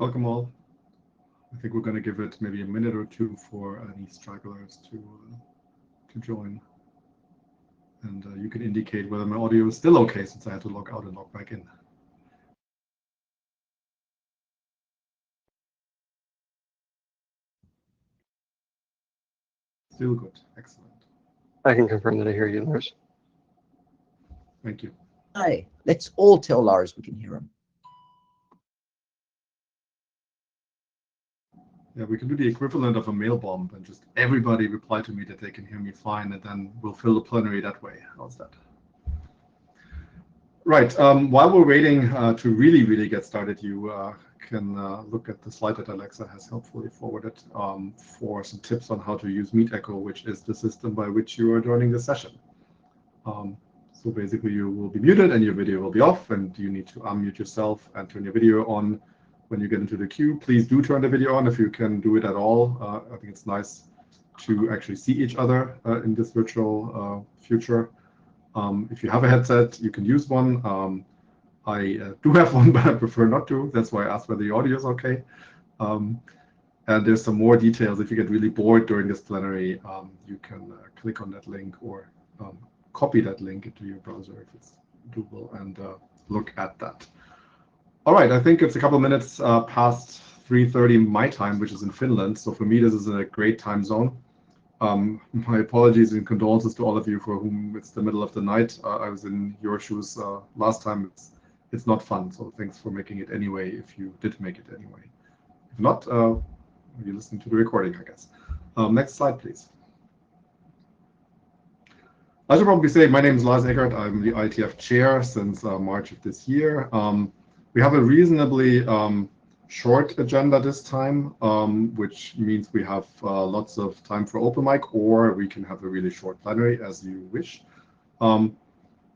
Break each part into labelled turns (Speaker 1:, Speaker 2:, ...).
Speaker 1: Welcome all. I think we're going to give it maybe a minute or two for any stragglers to join. And you can indicate whether my audio is still okay since I had to log out and log back in. Still good. Excellent.
Speaker 2: I can confirm that I hear you, Lars.
Speaker 1: Thank you.
Speaker 3: Hi. Let's all tell Lars we can hear him.
Speaker 1: Yeah, we can do the equivalent of a mail bomb and just everybody reply to me that they can hear me fine, and then we'll fill the plenary that way. How's that? Right. While we're waiting to really get started, you can look at the slide that Alexa has helpfully forwarded for some tips on how to use MeetEcho, which is the system by which you are joining the session. So basically, you will be muted and your video will be off, and you need to unmute yourself and turn your video on when you get into the queue. Please do turn the video on if you can do it at all. I think it's nice to actually see each other in this virtual future. If you have a headset, you can use one. I do have one, but I prefer not to. That's why I asked whether the audio is okay. And there's some more details. If you get really bored during this plenary, you can click on that link or copy that link into your browser if it's doable and look at that. All right, I think it's a couple of minutes past 3:30 my time, which is in Finland. So for me, this is a great time zone. My apologies and condolences to all of you for whom it's the middle of the night. I was in your shoes last time. It's not fun, so thanks for making it anyway, if you did make it anyway. If not, you're listening to the recording, I guess. Next slide, please. I should probably say my name is Lars Eckert. I'm the IETF chair since March of this year. We have a reasonably short agenda this time, which means we have lots of time for open mic, or we can have a really short plenary as you wish.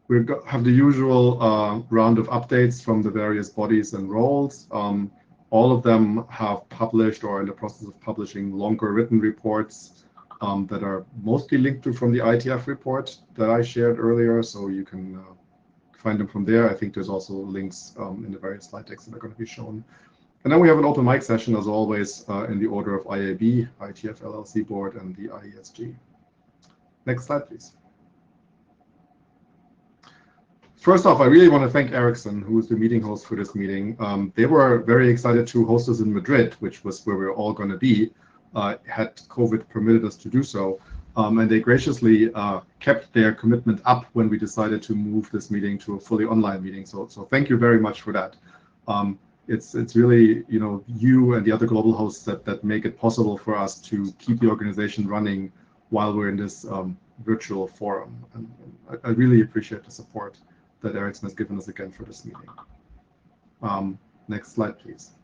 Speaker 1: We have the usual round of updates from the various bodies and roles. All of them have published or are in the process of publishing longer written reports that are mostly linked to from the IETF report that I shared earlier, so you can find them from there. I think there's also links in the various slide decks that are going to be shown. And then we have an open mic session, as always, in the order of IAB, IETF LLC board, and the IESG. Next slide, please. First off, I really want to thank Ericsson, who is the meeting host for this meeting. They were very excited to host us in Madrid, which was where we were all going to be, had COVID permitted us to do so. And they graciously kept their commitment up when we decided to move this meeting to a fully online meeting. So thank you very much for that. It's really, you and the other global hosts that make it possible for us to keep the organization running while we're in this virtual forum. And I really appreciate the support that Ericsson has given us again for this meeting. Next slide, please.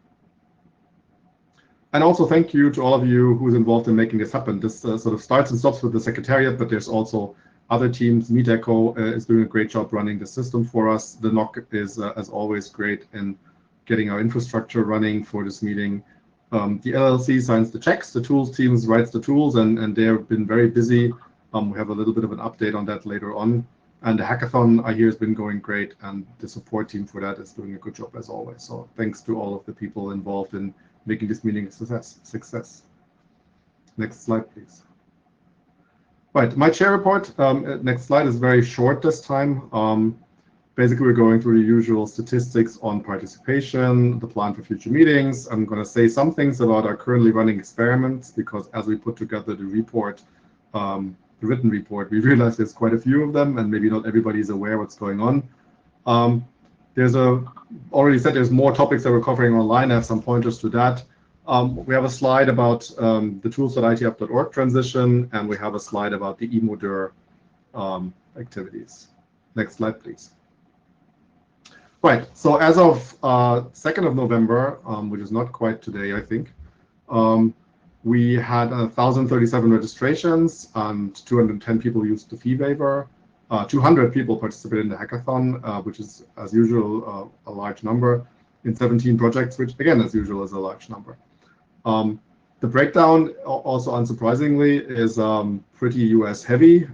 Speaker 1: And also thank you to all of you who's involved in making this happen. This sort of starts and stops with the Secretariat, but there's also other teams. MeetEcho is doing a great job running the system for us. The NOC is, as always, great in getting our infrastructure running for this meeting. The LLC signs the checks, the tools teams writes the tools, and they've been very busy. We have a little bit of an update on that later on. And the hackathon, I hear, has been going great, and the support team for that is doing a good job as always. So thanks to all of the people involved in making this meeting a success. Next slide, please. Right, my chair report. Next slide is very short this time. Basically, we're going through the usual statistics on participation, the plan for future meetings. I'm going to say some things about our currently running experiments, because as we put together the report, the written report, we realized there's quite a few of them, and maybe not everybody is aware what's going on. Already said there's more topics that we're covering online. I have some pointers to that. We have a slide about the tools.itf.org transition, and we have a slide about the eModer activities. Next slide, please. Right, so as of 2nd of November, which is not quite today, I think, we had 1,037 registrations and 210 people used the fee waiver. 200 people participated in the hackathon, which is, as usual, a large number, in 17 projects, which, again, as usual, is a large number. The breakdown, also unsurprisingly, is pretty US heavy.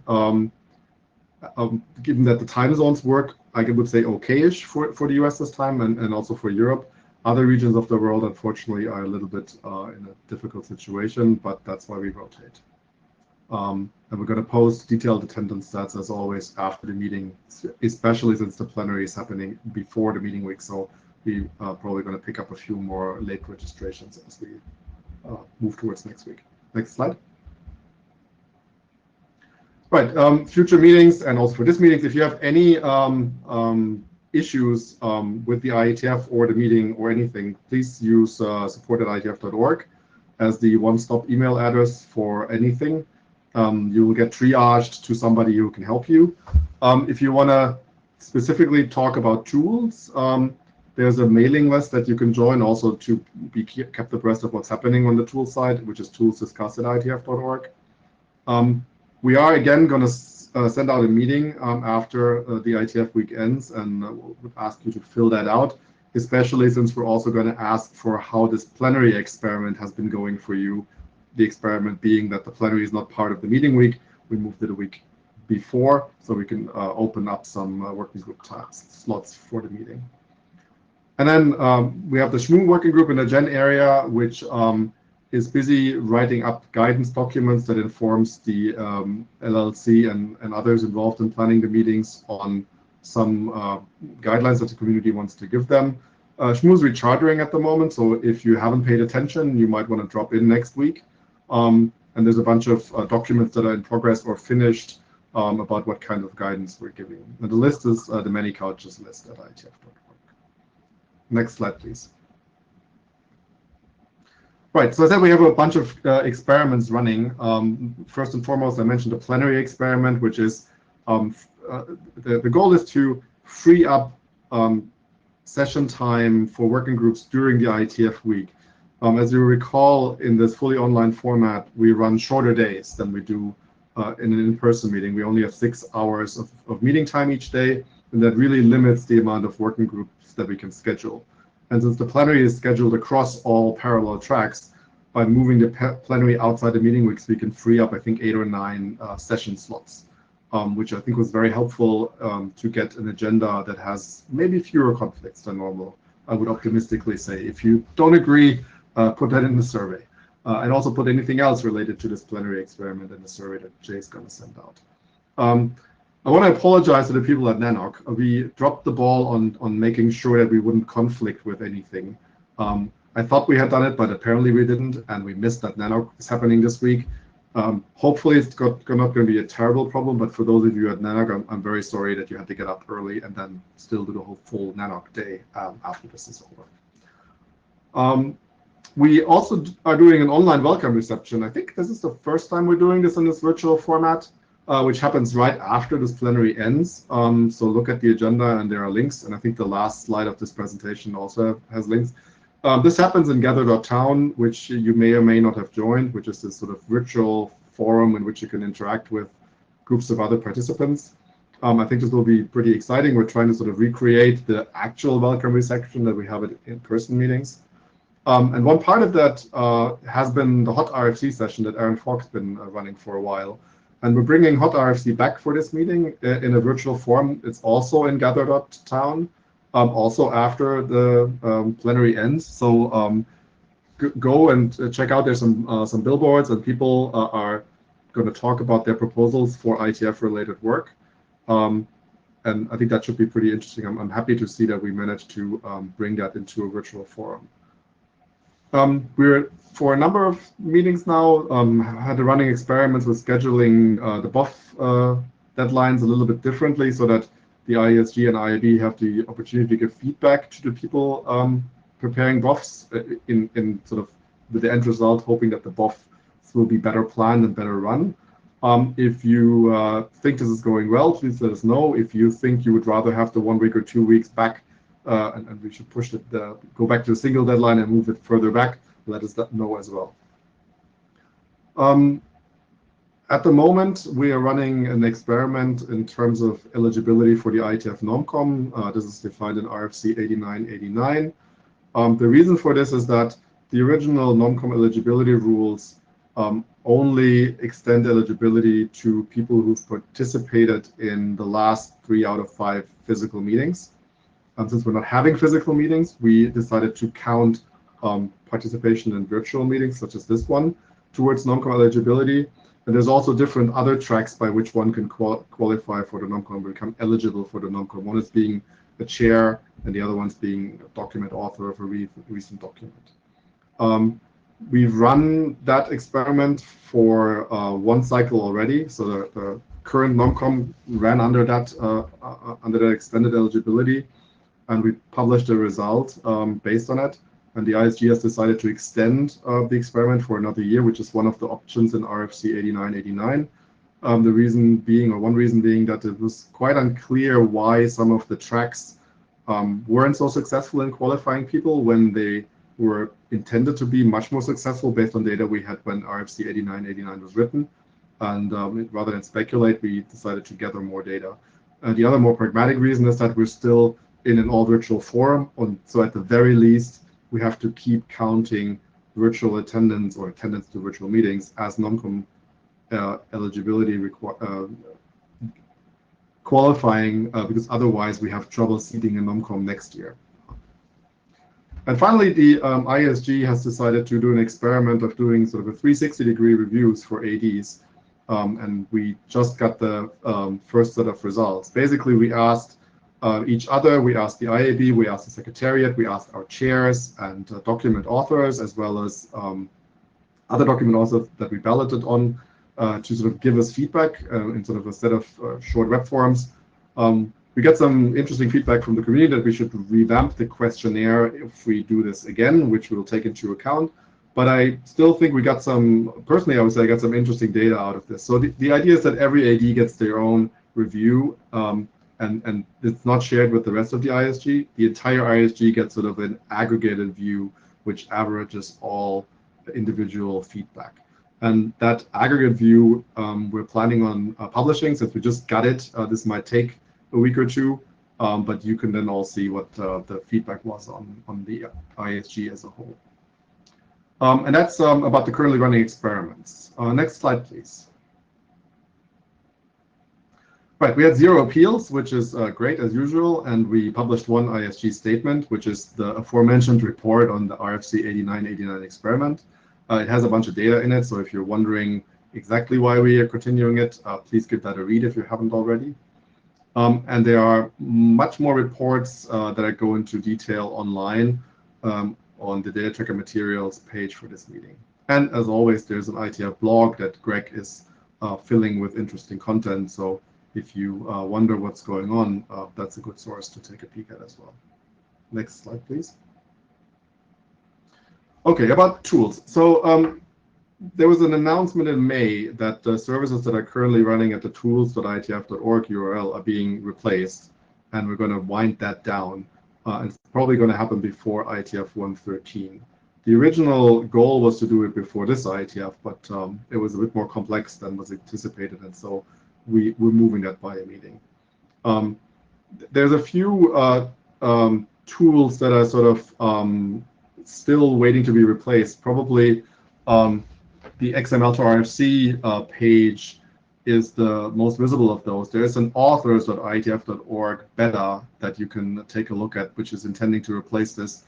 Speaker 1: Given that the time zones work, I would say okay-ish for the US this time, and also for Europe. Other regions of the world, unfortunately, are a little bit in a difficult situation, but that's why we rotate. And we're going to post detailed attendance stats as always after the meeting, especially since the plenary is happening before the meeting week. So we are probably going to pick up a few more late registrations as we move towards next week. Next slide. Right, future meetings and also for this meeting, if you have any issues with the IETF or the meeting or anything, please use support@ietf.org as the one-stop email address for anything. You will get triaged to somebody who can help you. If you want to specifically talk about tools, there's a mailing list that you can join also to be kept abreast of what's happening on the tool side, which is toolsdiscussed@ietf.org. We are again going to send out a meeting after the IETF week ends, and would ask you to fill that out, especially since we're also going to ask for how this plenary experiment has been going for you. The experiment being that the plenary is not part of the meeting week. We moved it a week before, so we can open up some working group slots for the meeting. And then we have the SHMU working group in the Gen area, which is busy writing up guidance documents that informs the LLC and others involved in planning the meetings on some guidelines that the community wants to give them. SHMU is rechartering at the moment, so if you haven't paid attention, you might want to drop in next week. And there's a bunch of documents that are in progress or finished about what kind of guidance we're giving. And the list is the many couches list at IETF.org. Next slide, please. Right, so I said we have a bunch of experiments running. First and foremost, I mentioned the plenary experiment, which is the goal is to free up session time for working groups during the IETF week. As you recall, in this fully online format, we run shorter days than we do in an in-person meeting. We only have 6 hours of meeting time each day, and that really limits the amount of working groups that we can schedule. And since the plenary is scheduled across all parallel tracks, by moving the plenary outside the meeting weeks, we can free up, I think, 8 or 9 session slots, which I think was very helpful to get an agenda that has maybe fewer conflicts than normal, I would optimistically say. If you don't agree, put that in the survey. And also put anything else related to this plenary experiment in the survey that Jay's going to send out. I want to apologize to the people at NANOC. We dropped the ball on making sure that we wouldn't conflict with anything. I thought we had done it, but apparently we didn't, and we missed that NANOC is happening this week. Hopefully it's not going to be a terrible problem, but for those of you at NANOC, I'm very sorry that you had to get up early and then still do the whole full NANOC day after this is over. We also are doing an online welcome reception. I think this is the first time we're doing this in this virtual format, which happens right after this plenary ends. So look at the agenda and there are links, and I think the last slide of this presentation also has links. This happens in gather.town, which you may or may not have joined, which is this sort of virtual forum in which you can interact with groups of other participants. I think this will be pretty exciting. We're trying to sort of recreate the actual welcome reception that we have at in-person meetings. And one part of that has been the Hot RFC session that Aaron Falk's been running for a while. And we're bringing Hot RFC back for this meeting in a virtual form. It's also in gather.town. Also after the plenary ends, so go and check out. There's some billboards, and people are going to talk about their proposals for IETF-related work, and I think that should be pretty interesting. I'm happy to see that we managed to bring that into a virtual forum. We're for a number of meetings now had the running experiments with scheduling the BOF deadlines a little bit differently, so that the IESG and IAB have the opportunity to give feedback to the people preparing BOFs in sort of with the end result, hoping that the BOFs will be better planned and better run. If you think this is going well, please let us know. If you think you would rather have the 1 week or 2 weeks back, and we should push it, go back to a single deadline and move it further back, let us know as well. At the moment, we are running an experiment in terms of eligibility for the IETF NORMCOM. This is defined in RFC 8989. The reason for this is that the original NORMCOM eligibility rules only extend eligibility to people who've participated in the last 3 out of 5 physical meetings. Since we're not having physical meetings, we decided to count participation in virtual meetings, such as this one, towards NOMCOM eligibility. And there's also different other tracks by which one can qualify for the NOMCOM, become eligible for the NOMCOM. One is being a chair, and the other one's being a document author of a recent document. We've run that experiment for one cycle already. So the current NOMCOM ran under that extended eligibility, and we published a result based on it. And the ISG has decided to extend the experiment for another year, which is one of the options in RFC 8989. The reason being, or one reason being, that it was quite unclear why some of the tracks weren't so successful in qualifying people when they were intended to be much more successful based on data we had when RFC 8989 was written. And rather than speculate, we decided to gather more data. The other more pragmatic reason is that we're still in an all virtual forum. So at the very least, we have to keep counting virtual attendance or attendance to virtual meetings as NOMCOM eligibility qualifying, because otherwise we have trouble seating a NOMCOM next year. And finally, the ISG has decided to do an experiment of doing sort of a 360-degree reviews for ADs. And we just got the first set of results. Basically, we asked each other, we asked the IAB, we asked the Secretariat, we asked our chairs and document authors, as well as other document authors that we balloted on to sort of give us feedback in sort of a set of short web forms. We got some interesting feedback from the community that we should revamp the questionnaire if we do this again, which we'll take into account. But I still think we got some, personally, I would say I got some interesting data out of this. So the idea is that every AD gets their own review, and it's not shared with the rest of the ISG. The entire ISG gets sort of an aggregated view, which averages all individual feedback. And that aggregate view we're planning on publishing, since we just got it. This might take a week or two, but you can then all see what the feedback was on the ISG as a whole. And that's about the currently running experiments. Next slide, please. Right, we had 0 appeals, which is great as usual, and we published one ISG statement, which is the aforementioned report on the RFC 8989 experiment. It has a bunch of data in it, so if you're wondering exactly why we are continuing it, please give that a read if you haven't already. And there are much more reports that I go into detail online on the data tracker materials page for this meeting. And as always, there's an IETF blog that Greg is filling with interesting content. So if you wonder what's going on, that's a good source to take a peek at as well. Next slide, please. Okay, about tools. So there was an announcement in May that the services that are currently running at the tools.ietf.org URL are being replaced, and we're going to wind that down. It's probably going to happen before IETF 113. The original goal was to do it before this IETF, but it was a bit more complex than was anticipated, and so we're moving that by a meeting. There's a few tools that are sort of still waiting to be replaced. Probably the XML to RFC page is the most visible of those. There is an authors.ietf.org beta that you can take a look at, which is intending to replace this.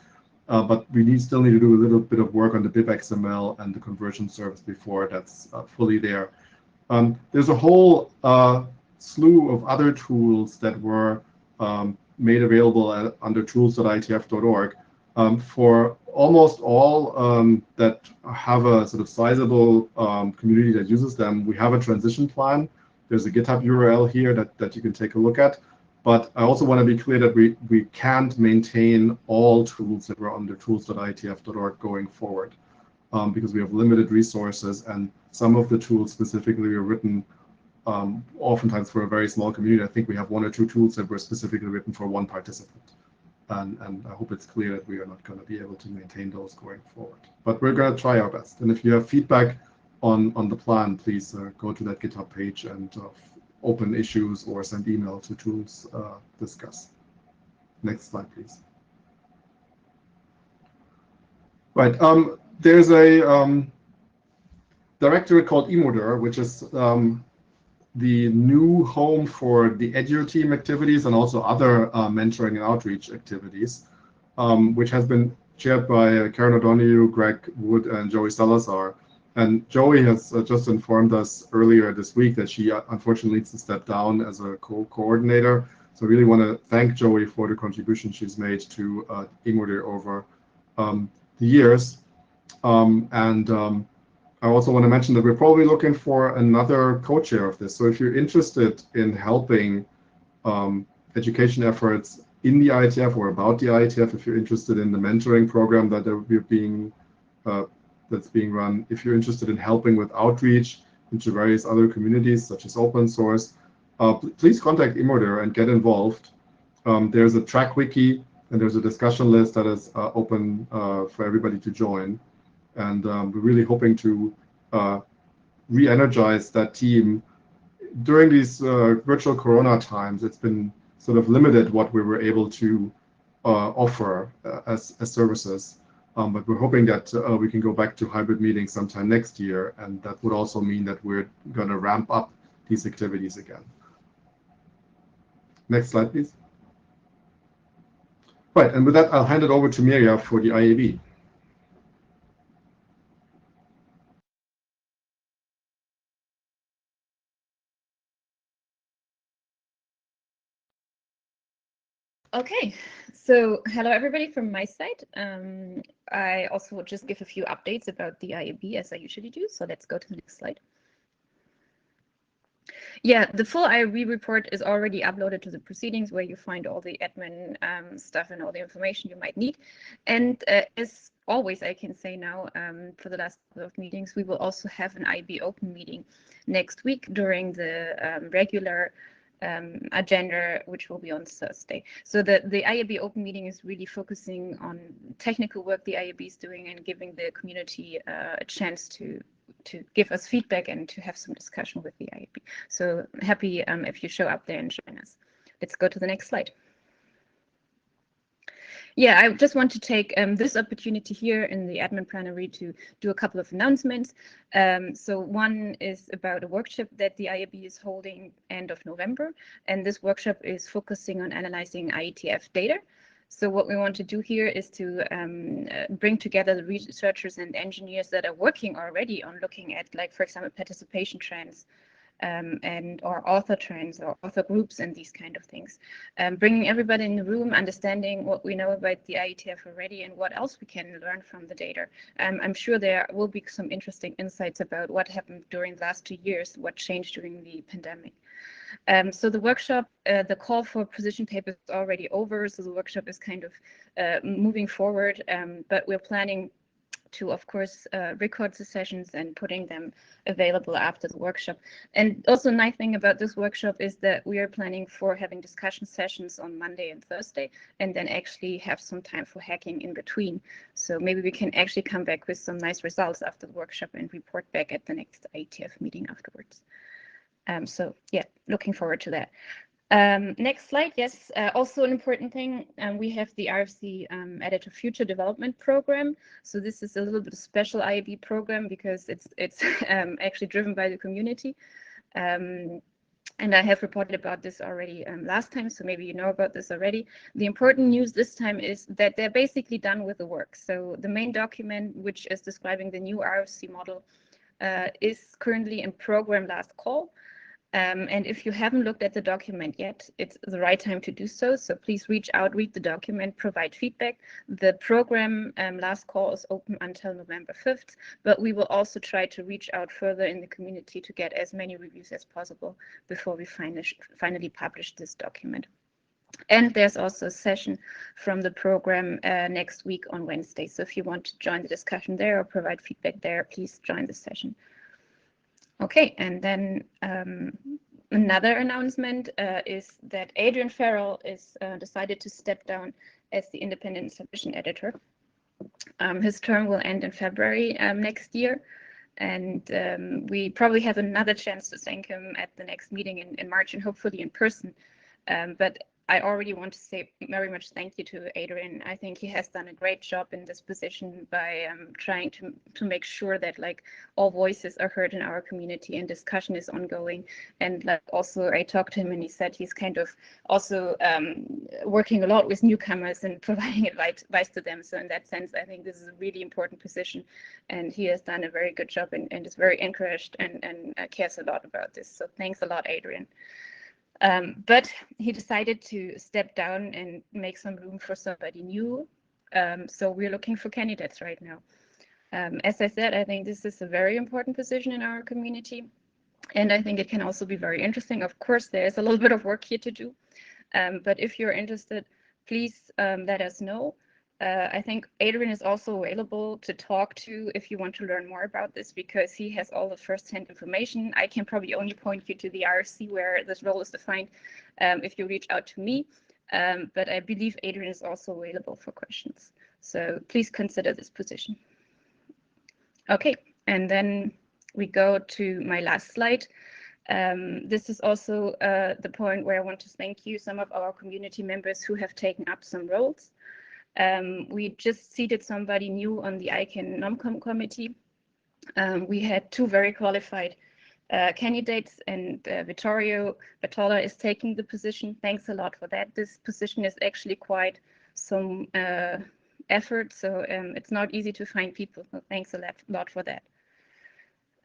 Speaker 1: But we still need to do a little bit of work on the bibXML and the conversion service before that's fully there. There's a whole slew of other tools that were made available under tools.ietf.org. For almost all that have a sort of sizable community that uses them, we have a transition plan. There's a GitHub URL here that you can take a look at. But I also want to be clear that we can't maintain all tools that were under tools.ietf.org going forward because we have limited resources, and some of the tools specifically were written oftentimes for a very small community. I think we have 1 or 2 tools that were specifically written for 1 participant. And I hope it's clear that we are not going to be able to maintain those going forward. But we're going to try our best. And if you have feedback on the plan, please go to that GitHub page and open issues or send email to tools discuss. Next slide, please. Right. There's a directory called Emodur, which is the new home for the Edu team activities and also other mentoring and outreach activities, which has been chaired by Karen O'Donoghue, Greg Wood, and Joey Salazar. And Joey has just informed us earlier this week that she unfortunately needs to step down as a co-coordinator. So I really want to thank Joey for the contribution she's made to Ingolder over the years. I also want to mention that we're probably looking for another co-chair of this. So if you're interested in helping education efforts in the IETF or about the IETF, if you're interested in the mentoring program that that's being run, if you're interested in helping with outreach into various other communities such as open source, please contact Ingolder and get involved. There's a track wiki and there's a discussion list that is open for everybody to join. And we're really hoping to re-energize that team. During these virtual Corona times, it's been sort of limited what we were able to offer as services. But we're hoping that we can go back to hybrid meetings sometime next year, and that would also mean that we're going to ramp up these activities again. Next slide, please. Right, and with that, I'll hand it over to Mirja for the IAB.
Speaker 4: Okay, so hello everybody from my side. I also will just give a few updates about the IAB as I usually do. So let's go to the next slide. Yeah, the full IAB report is already uploaded to the proceedings where you find all the admin stuff and all the information you might need. And as always, I can say now for the last couple of meetings, we will also have an IAB open meeting next week during the regular agenda, which will be on Thursday. So the IAB open meeting is really focusing on technical work the IAB is doing and giving the community a chance to give us feedback and to have some discussion with the IAB. So happy if you show up there and join us. Let's go to the next slide. Yeah, I just want to take this opportunity here in the admin plenary to do a couple of announcements. So one is about a workshop that the IAB is holding end of November, and this workshop is focusing on analyzing IETF data. So what we want to do here is to bring together the researchers and engineers that are working already on looking at, like, for example, participation trends, or author trends or author groups and these kind of things. Bringing everybody in the room, understanding what we know about the IETF already and what else we can learn from the data. I'm sure there will be some interesting insights about what happened during the last 2 years, what changed during the pandemic. So the workshop, the call for position papers is already over, so the workshop is kind of moving forward, but we're planning to, of course, record the sessions and putting them available after the workshop. And also a nice thing about this workshop is that we are planning for having discussion sessions on Monday and Thursday, and then actually have some time for hacking in between. So maybe we can actually come back with some nice results after the workshop and report back at the next IETF meeting afterwards. So yeah, looking forward to that. Next slide. Yes, also an important thing, we have the RFC Editor Future Development Program. So this is a little bit of special IAB program because it's actually driven by the community. And I have reported about this already last time, so maybe you know about this already. The important news this time is that they're basically done with the work. So the main document, which is describing the new RFC model, is currently in program last call. And if you haven't looked at the document yet, it's the right time to do so. So please reach out, read the document, provide feedback. The program last call is open until November 5th, but we will also try to reach out further in the community to get as many reviews as possible before we finally publish this document. And there's also a session from the program next week on Wednesday. So if you want to join the discussion there or provide feedback there, please join the session. Okay, and then another announcement is that Adrian Farrell is decided to step down as the independent submission editor. His term will end in February next year, and we probably have another chance to thank him at the next meeting in March and hopefully in person. But I already want to say very much thank you to Adrian. I think he has done a great job in this position by trying to make sure that like all voices are heard in our community and discussion is ongoing. And like also I talked to him and he said he's kind of also working a lot with newcomers and providing advice to them. So in that sense, I think this is a really important position, and he has done a very good job and is very encouraged and cares a lot about this. So thanks a lot, Adrian. But he decided to step down and make some room for somebody new. So we're looking for candidates right now. As I said, I think this is a very important position in our community. And I think it can also be very interesting. Of course, there's a little bit of work here to do. But if you're interested, please let us know. I think Adrian is also available to talk to if you want to learn more about this, because he has all the first-hand information. I can probably only point you to the IRC where this role is defined if you reach out to me. But I believe Adrian is also available for questions. So please consider this position. Okay, and then we go to my last slide. This is also the point where I want to thank you, some of our community members who have taken up some roles. We just seated somebody new on the ICANN NOMCOM committee. We had 2 very qualified candidates, and Vittorio Bertola is taking the position. Thanks a lot for that. This position is actually quite some effort, so it's not easy to find people. So thanks a lot for that.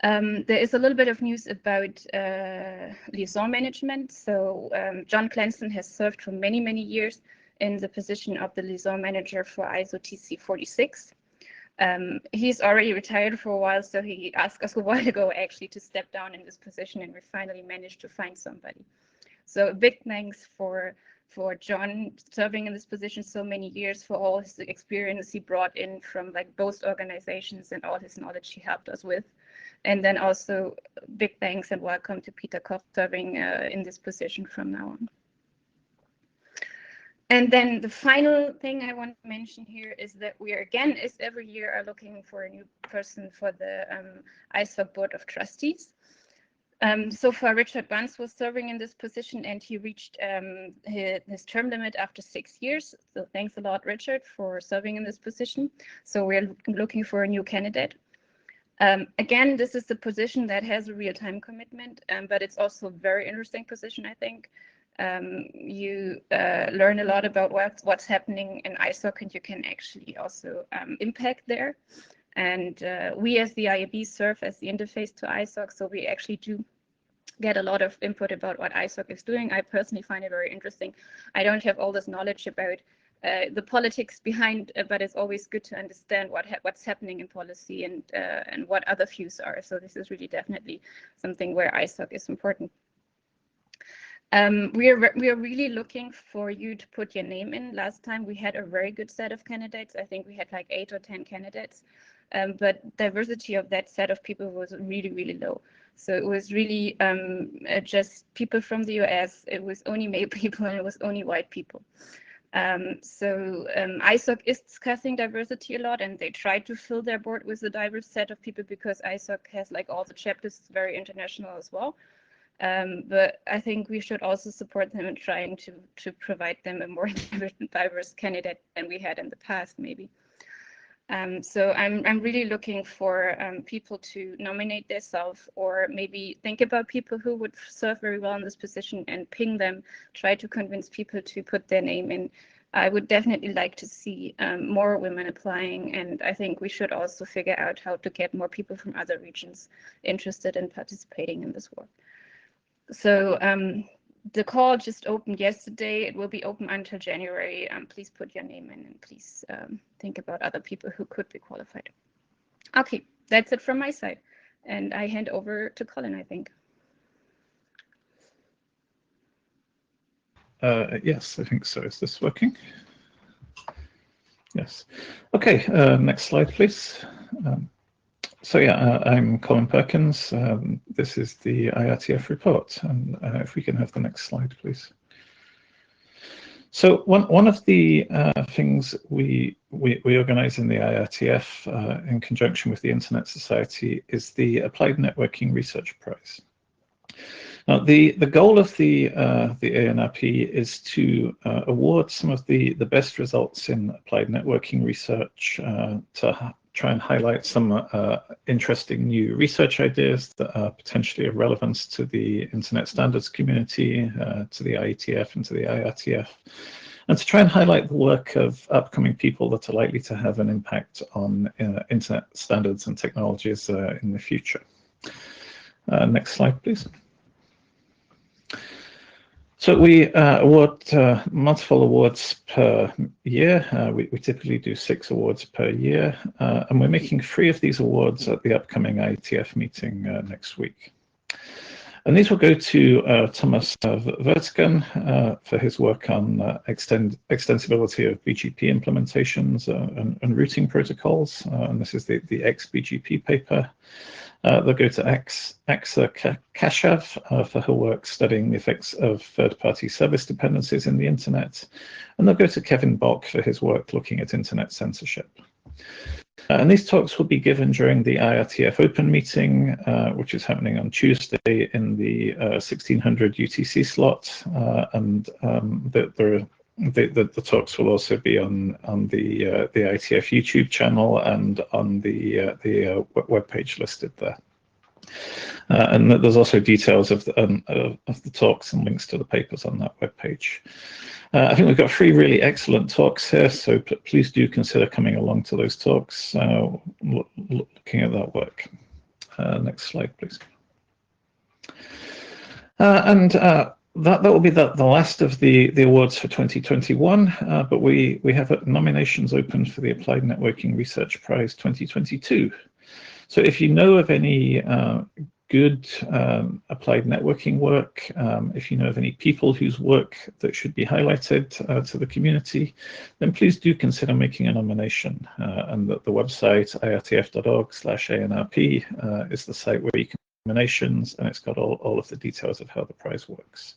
Speaker 4: There is a little bit of news about liaison management. So John Clanson has served for many, many years in the position of the liaison manager for ISO TC 46. He's already retired for a while, so he asked us a while ago actually to step down in this position, and we finally managed to find somebody. So a big thanks for John serving in this position so many years, for all his experience he brought in from like both organizations and all his knowledge he helped us with. And then also big thanks and welcome to Peter Koch serving in this position from now on. And then the final thing I want to mention here is that we are, again, as every year, are looking for a new person for the ISOC Board of Trustees. So far, Richard Bunce was serving in this position, and he reached his term limit after 6 years. So thanks a lot, Richard, for serving in this position. So we're looking for a new candidate. Again, this is the position that has a real-time commitment, but it's also a very interesting position, I think. You learn a lot about what's happening in ISOC, and you can actually also impact there. And we as the IAB serve as the interface to ISOC, so we actually do get a lot of input about what ISOC is doing. I personally find it very interesting. I don't have all this knowledge about the politics behind, but it's always good to understand what's happening in policy and what other views are. So this is really definitely something where ISOC is important. We are really looking for you to put your name in. Last time we had a very good set of candidates. I think we had like 8 or 10 candidates, but diversity of that set of people was really, really low. So it was really just people from the US. It was only male people and it was only white people. ISOC is discussing diversity a lot, and they try to fill their board with a diverse set of people because ISOC has like all the chapters very international as well. But I think we should also support them in trying to provide them a more diverse candidate than we had in the past, maybe. So I'm really looking for people to nominate themselves, or maybe think about people who would serve very well in this position and ping them, try to convince people to put their name in. I would definitely like to see more women applying, and I think we should also figure out how to get more people from other regions interested in participating in this work. So the call just opened yesterday. It will be open until January. Please put your name in, and please think about other people who could be qualified. Okay, that's it from my side. And I hand over to Colin, I think.
Speaker 5: Yes, I think so. Is this working? Yes. Okay, next slide, please. So yeah, I'm Colin Perkins. This is the IETF report, and if we can have the next slide, please. So one of the things we organise in the IETF in conjunction with the Internet Society is the Applied Networking Research Prize. The goal of the ANRP is to award some of the best results in applied networking research, to try and highlight some interesting new research ideas that are potentially of relevance to the Internet standards community, to the IETF and to the IRTF, and to try and highlight the work of upcoming people that are likely to have an impact on Internet standards and technologies in the future. Next slide, please. So we award multiple awards per year. We typically do 6 awards per year, and we're making 3 of these awards at the upcoming IETF meeting next week. And these will go to Thomas Vertigan for his work on extensibility of BGP implementations and routing protocols, and this is the ex-BGP paper. They'll go to Aksa Kashav for her work studying the effects of third-party service dependencies in the internet. And they'll go to Kevin Bock for his work looking at internet censorship. And these talks will be given during the IRTF Open meeting, which is happening on Tuesday in the 1600 UTC slot. The talks will also be on the IETF YouTube channel and on the webpage listed there. And there's also details of the talks and links to the papers on that webpage. I think we've got 3 really excellent talks here, so please do consider coming along to those talks, looking at that work. Next slide, please. That will be the last of the awards for 2021, but we have nominations open for the Applied Networking Research Prize 2022. So if you know of any good applied networking work, if you know of any people whose work that should be highlighted to the community, then please do consider making a nomination. And the website irtf.org/ANRP is the site where you can nominations, and it's got all of the details of how the prize works.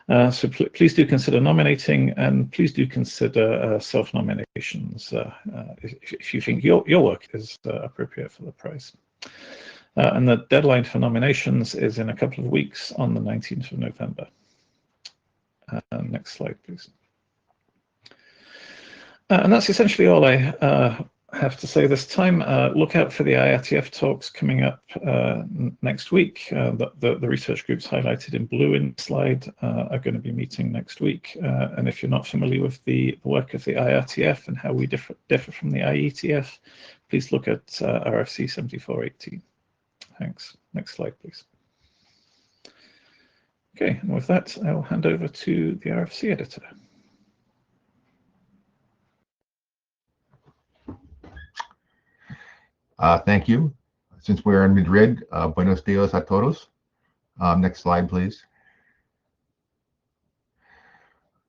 Speaker 5: So please do consider nominating, and please do consider self-nominations if you think your work is appropriate for the prize. And the deadline for nominations is in a couple of weeks on the 19th of November. Next slide, please. And that's essentially all I have to say this time. Look out for the IETF talks coming up next week. The research groups highlighted in blue in the slide are going to be meeting next week. And if you're not familiar with the work of the IRTF and how we differ from the IETF, please look at RFC 7418. Thanks. Next slide, please. Okay, and with that, I will hand over to the RFC editor.
Speaker 6: Thank you. Since we're in Madrid, buenos dias a todos. Next slide, please.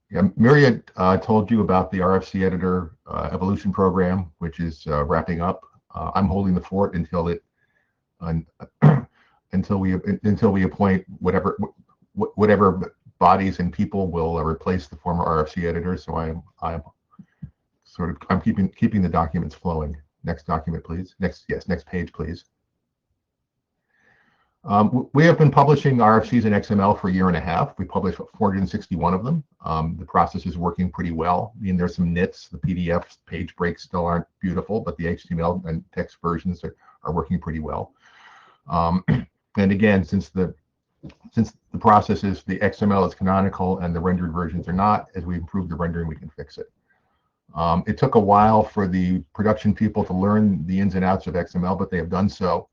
Speaker 6: Yeah, Myriad told you about the RFC editor evolution program, which is wrapping up. I'm holding the fort until we appoint whatever bodies and people will replace the former RFC editor. So I'm keeping the documents flowing. Next document, please. Next page, please. We have been publishing RFCs in XML for a year and a half. We published 461 of them. The process is working pretty well. I mean, there's some nits. The PDF page breaks still aren't beautiful, but the HTML and text versions are working pretty well. And again, since the process is the XML is canonical and the rendered versions are not, as we improve the rendering, we can fix it. It took a while for the production people to learn the ins and outs of XML, but they have done so.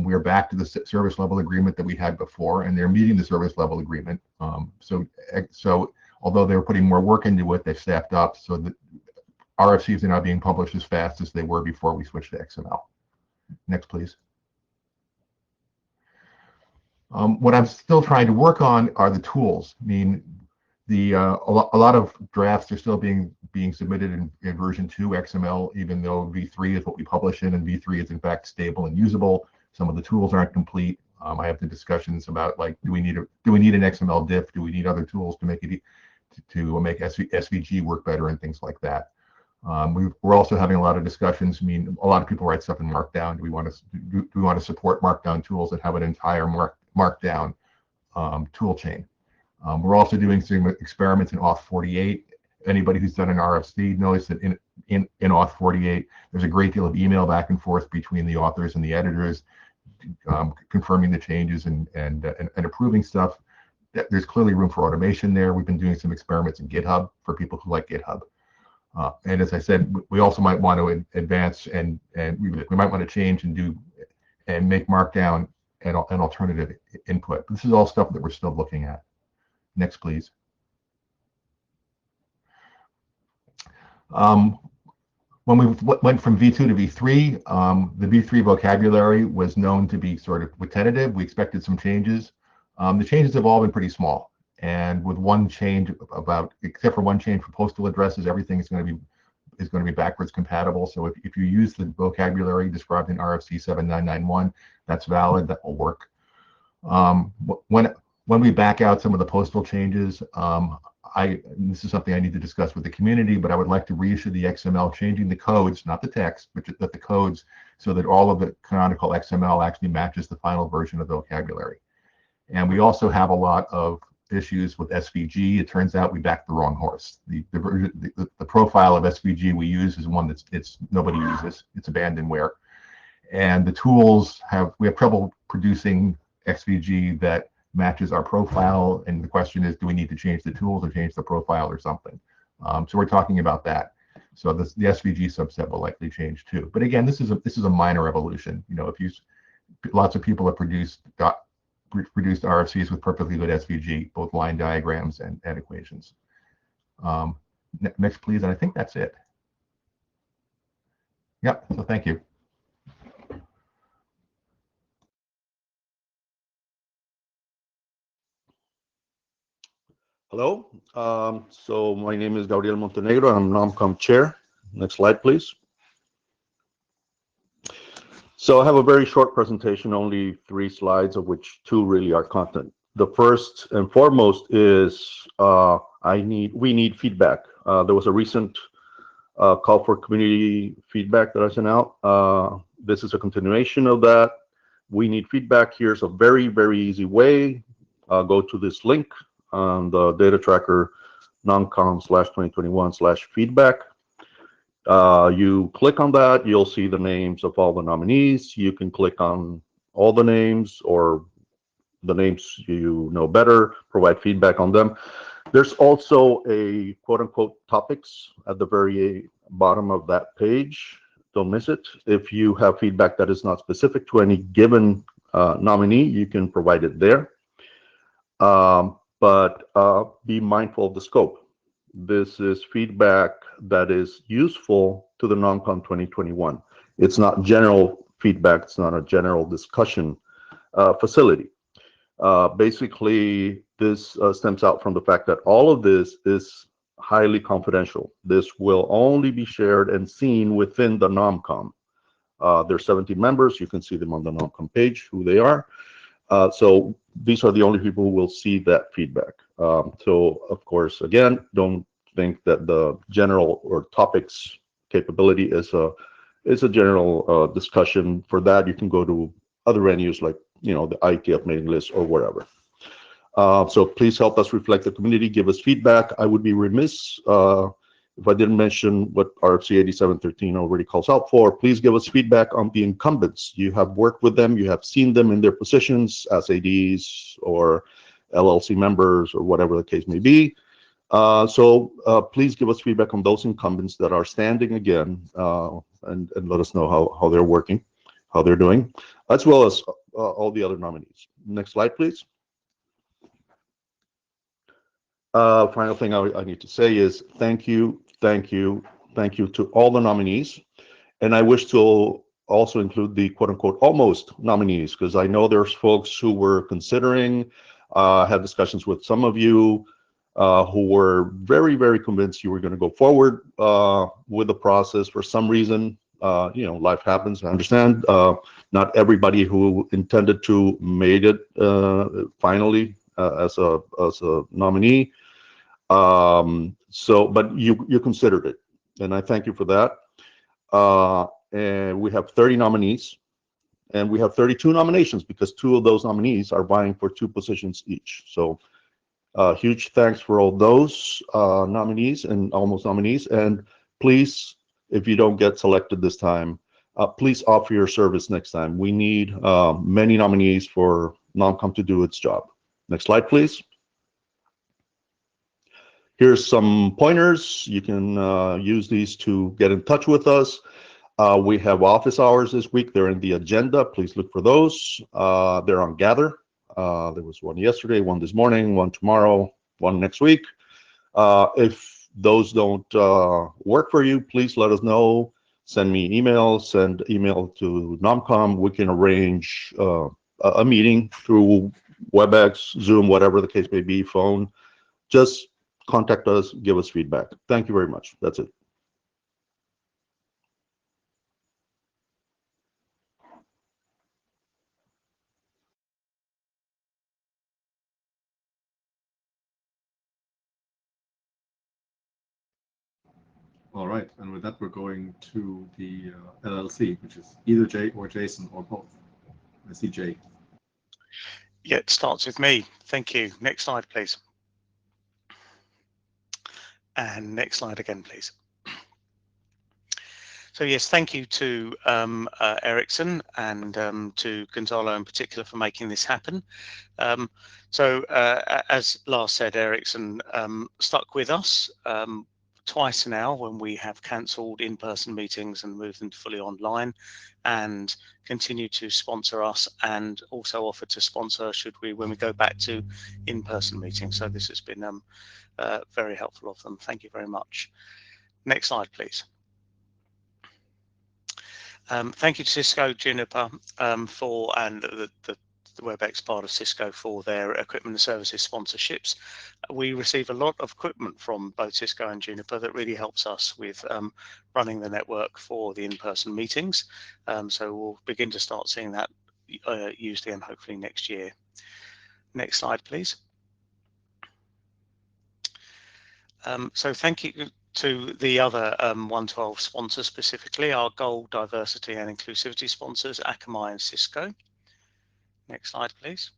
Speaker 6: We are back to the service level agreement that we had before, and they're meeting the service level agreement. So although they were putting more work into it, they've staffed up so that RFCs are now being published as fast as they were before we switched to XML. Next, please. What I'm still trying to work on are the tools. I mean, a lot of drafts are still being submitted in version 2 XML, even though v3 is what we publish in, and v3 is in fact stable and usable. Some of the tools aren't complete. I have the discussions about, like, do we need an XML diff? Do we need other tools to make it to make SVG work better and things like that? We're also having a lot of discussions. I mean, a lot of people write stuff in Markdown. Do we want to support Markdown tools that have an entire Markdown tool chain. We're also doing some experiments in Auth 48. Anybody who's done an RFC knows that in Auth 48, there's a great deal of email back and forth between the authors and the editors, confirming the changes and approving stuff. There's clearly room for automation there. We've been doing some experiments in GitHub for people who like GitHub. And as I said, we also might want to advance and we might want to change and make Markdown an alternative input. This is all stuff that we're still looking at. Next, please. When we went from V2 to V3, the V3 vocabulary was known to be sort of tentative. We expected some changes. The changes have all been pretty small. And with one change except for one change for postal addresses, everything is going to be backwards compatible. So if you use the vocabulary described in RFC 7991, that's valid, that will work. When we back out some of the postal changes, this is something I need to discuss with the community, but I would like to reissue the XML, changing the codes, not the text, but the codes, so that all of the canonical XML actually matches the final version of the vocabulary. And we also have a lot of issues with SVG. It turns out we backed the wrong horse. The profile of SVG we use is one that's nobody uses. It's abandonware. And the tools we have trouble producing SVG that matches our profile, and the question is, do we need to change the tools or change the profile or something? So we're talking about that. So the SVG subset will likely change too. But again, this is a minor evolution. You know, lots of people have produced RFCs with perfectly good SVG, both line diagrams and equations. Next, please. And I think that's it. Yep. So thank you.
Speaker 7: Hello, so my name is Gabriel Montenegro. I'm NOMCOM chair. Next slide, please. So I have a very short presentation, only 3 slides, of which 2 really are content. The first and foremost is we need feedback. There was a recent call for community feedback that I sent out. This is a continuation of that. We need feedback. Here's a very, very easy way. Go to this link on the data tracker nomcom/2021/feedback. You click on that, you'll see the names of all the nominees. You can click on all the names or the names you know better, provide feedback on them. There's also a quote-unquote topics at the very bottom of that page. Don't miss it. If you have feedback that is not specific to any given nominee, you can provide it there. But be mindful of the scope. This is feedback that is useful to the NOMCOM 2021. It's not general feedback. It's not a general discussion facility. Basically, this stems out from the fact that all of this is highly confidential. This will only be shared and seen within the NOMCOM. There's 17 members. You can see them on the NOMCOM page, who they are. So these are the only people who will see that feedback. So of course, again, don't think that the general or topics capability is a general discussion. For that, you can go to other venues like the IETF mailing list or wherever. So please help us reflect the community, give us feedback. I would be remiss if I didn't mention what RFC 8713 already calls out for. Please give us feedback on the incumbents. You have worked with them, you have seen them in their positions as ADs or LLC members or whatever the case may be. So please give us feedback on those incumbents that are standing again, and let us know how they're working, how they're doing, as well as all the other nominees. Next slide, please. Final thing I need to say is thank you to all the nominees. And I wish to also include the quote-unquote almost nominees, because I know there's folks who were considering, had discussions with some of you who were very, very convinced you were going to go forward with the process. For some reason, life happens, I understand. Not everybody who intended to made it finally as a nominee. But you considered it, and I thank you for that. And we have 30 nominees. And we have 32 nominations because 2 of those nominees are vying for 2 positions each. So huge thanks for all those nominees and almost nominees. And please, if you don't get selected this time, please offer your service next time. We need many nominees for NOMCOM to do its job. Next slide, please. Here's some pointers. You can use these to get in touch with us. We have office hours this week. They're in the agenda. Please look for those. They're on Gather. There was one yesterday, one this morning, one tomorrow, one next week. If those don't work for you, please let us know. Send me email, send email to NOMCOM. We can arrange a meeting through WebEx, Zoom, whatever the case may be, phone. Just contact us, give us feedback. Thank you very much. That's it.
Speaker 1: All right, and with that, we're going to the LLC, which is either Jay or Jason or both. I see Jay.
Speaker 8: Yeah, it starts with me. Thank you. Next slide, please. And next slide again, please. So yes, thank you to Ericsson and to Gonzalo in particular for making this happen. As Lars said, Ericsson stuck with us twice now when we have cancelled in-person meetings and moved them to fully online, and continue to sponsor us and also offer to sponsor when we go back to in-person meetings. So this has been very helpful of them. Thank you very much. Next slide, please. Thank you to Cisco, Juniper, and the WebEx part of Cisco for their equipment and services sponsorships. We receive a lot of equipment from both Cisco and Juniper that really helps us with running the network for the in-person meetings. So we'll begin to start seeing that used again hopefully next year. Next slide, please. So thank you to the other 112 sponsors, specifically our Gold, Diversity and Inclusivity sponsors, Akamai and Cisco. Next slide, please.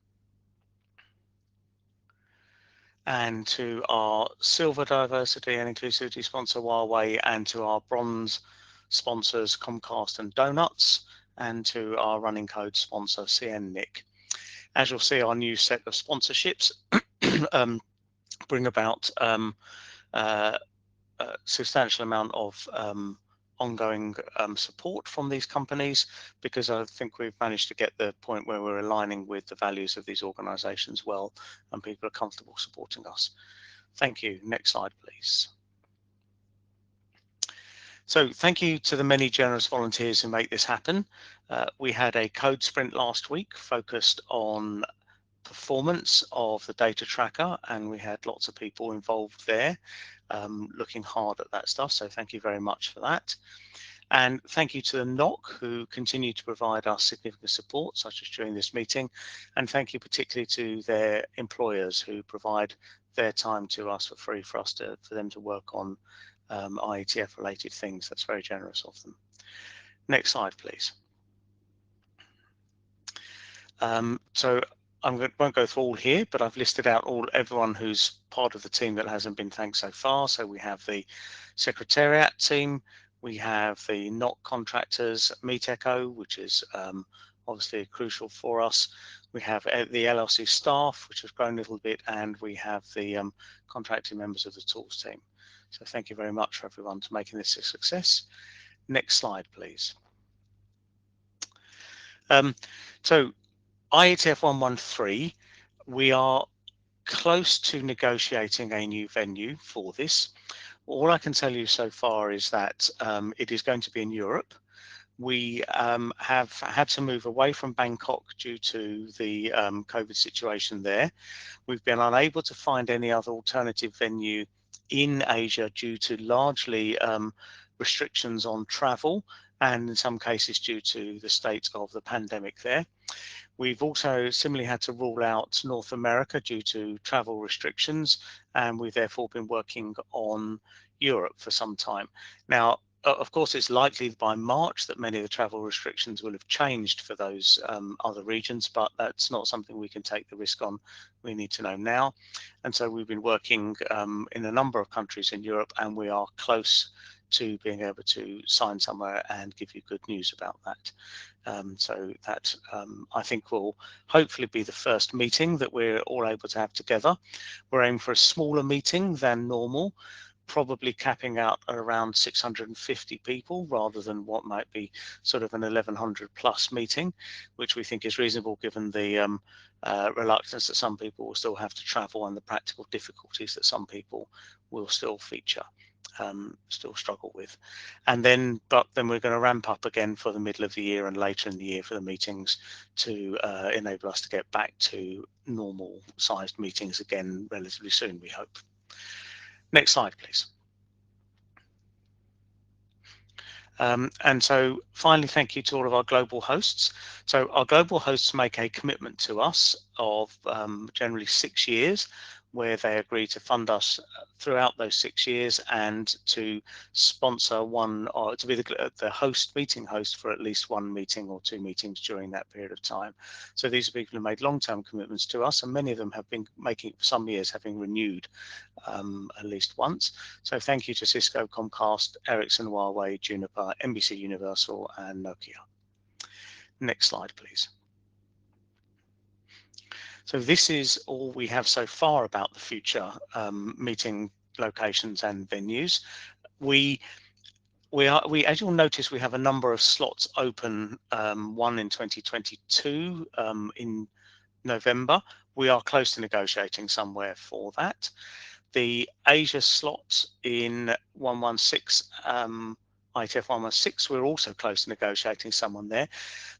Speaker 8: And to our Silver Diversity and Inclusivity sponsor, Huawei, and to our Bronze sponsors, Comcast and Donuts, and to our Running Code sponsor, CNNIC. As you'll see, our new set of sponsorships bring about a substantial amount of ongoing support from these companies, because I think we've managed to get the point where we're aligning with the values of these organizations well, and people are comfortable supporting us. Thank you. Next slide, please. So thank you to the many generous volunteers who make this happen. We had a code sprint last week focused on performance of the data tracker, and we had lots of people involved there looking hard at that stuff, so thank you very much for that. And thank you to the NOC who continue to provide us significant support, such as during this meeting, and thank you particularly to their employers who provide their time to us for free for them to work on IETF related things. That's very generous of them. Next slide, please. So won't go through all here, but I've listed out everyone who's part of the team that hasn't been thanked so far. So we have the Secretariat team, we have the NOC contractors, MeetEcho, which is obviously crucial for us. We have the LLC staff, which has grown a little bit, and we have the contracting members of the tools team. So thank you very much for everyone for making this a success. Next slide, please. So IETF 113, we are close to negotiating a new venue for this. All I can tell you so far is that it is going to be in Europe. We have had to move away from Bangkok due to the COVID situation there. We've been unable to find any other alternative venue in Asia due to largely restrictions on travel, and in some cases due to the state of the pandemic there. We've also similarly had to rule out North America due to travel restrictions, and we've therefore been working on Europe for some time. Now, of course, it's likely by March that many of the travel restrictions will have changed for those other regions, but that's not something we can take the risk on. We need to know now. And so we've been working in a number of countries in Europe, and we are close to being able to sign somewhere and give you good news about that. So that I think will hopefully be the first meeting that we're all able to have together. We're aiming for a smaller meeting than normal, probably capping out at around 650 people rather than what might be sort of an 1100 plus meeting, which we think is reasonable given the reluctance that some people will still have to travel and the practical difficulties that some people will still still struggle with. And then, but then we're going to ramp up again for the middle of the year and later in the year for the meetings to enable us to get back to normal sized meetings again relatively soon, we hope. Next slide, please. And so finally, thank you to all of our global hosts. So our global hosts make a commitment to us of generally 6 years, where they agree to fund us throughout those 6 years and to sponsor one, or to be the meeting host for at least one meeting or 2 meetings during that period of time. So these are people who made long-term commitments to us, and many of them have been making for some years, having renewed at least once. So thank you to Cisco, Comcast, Ericsson, Huawei, Juniper, NBC Universal, and Nokia. Next slide, please. So this is all we have so far about the future meeting locations and venues. As you'll notice, we have a number of slots open, one in 2022 in November. We are close to negotiating somewhere for that. The Asia slot in 116, IETF 116, we're also close to negotiating someone there.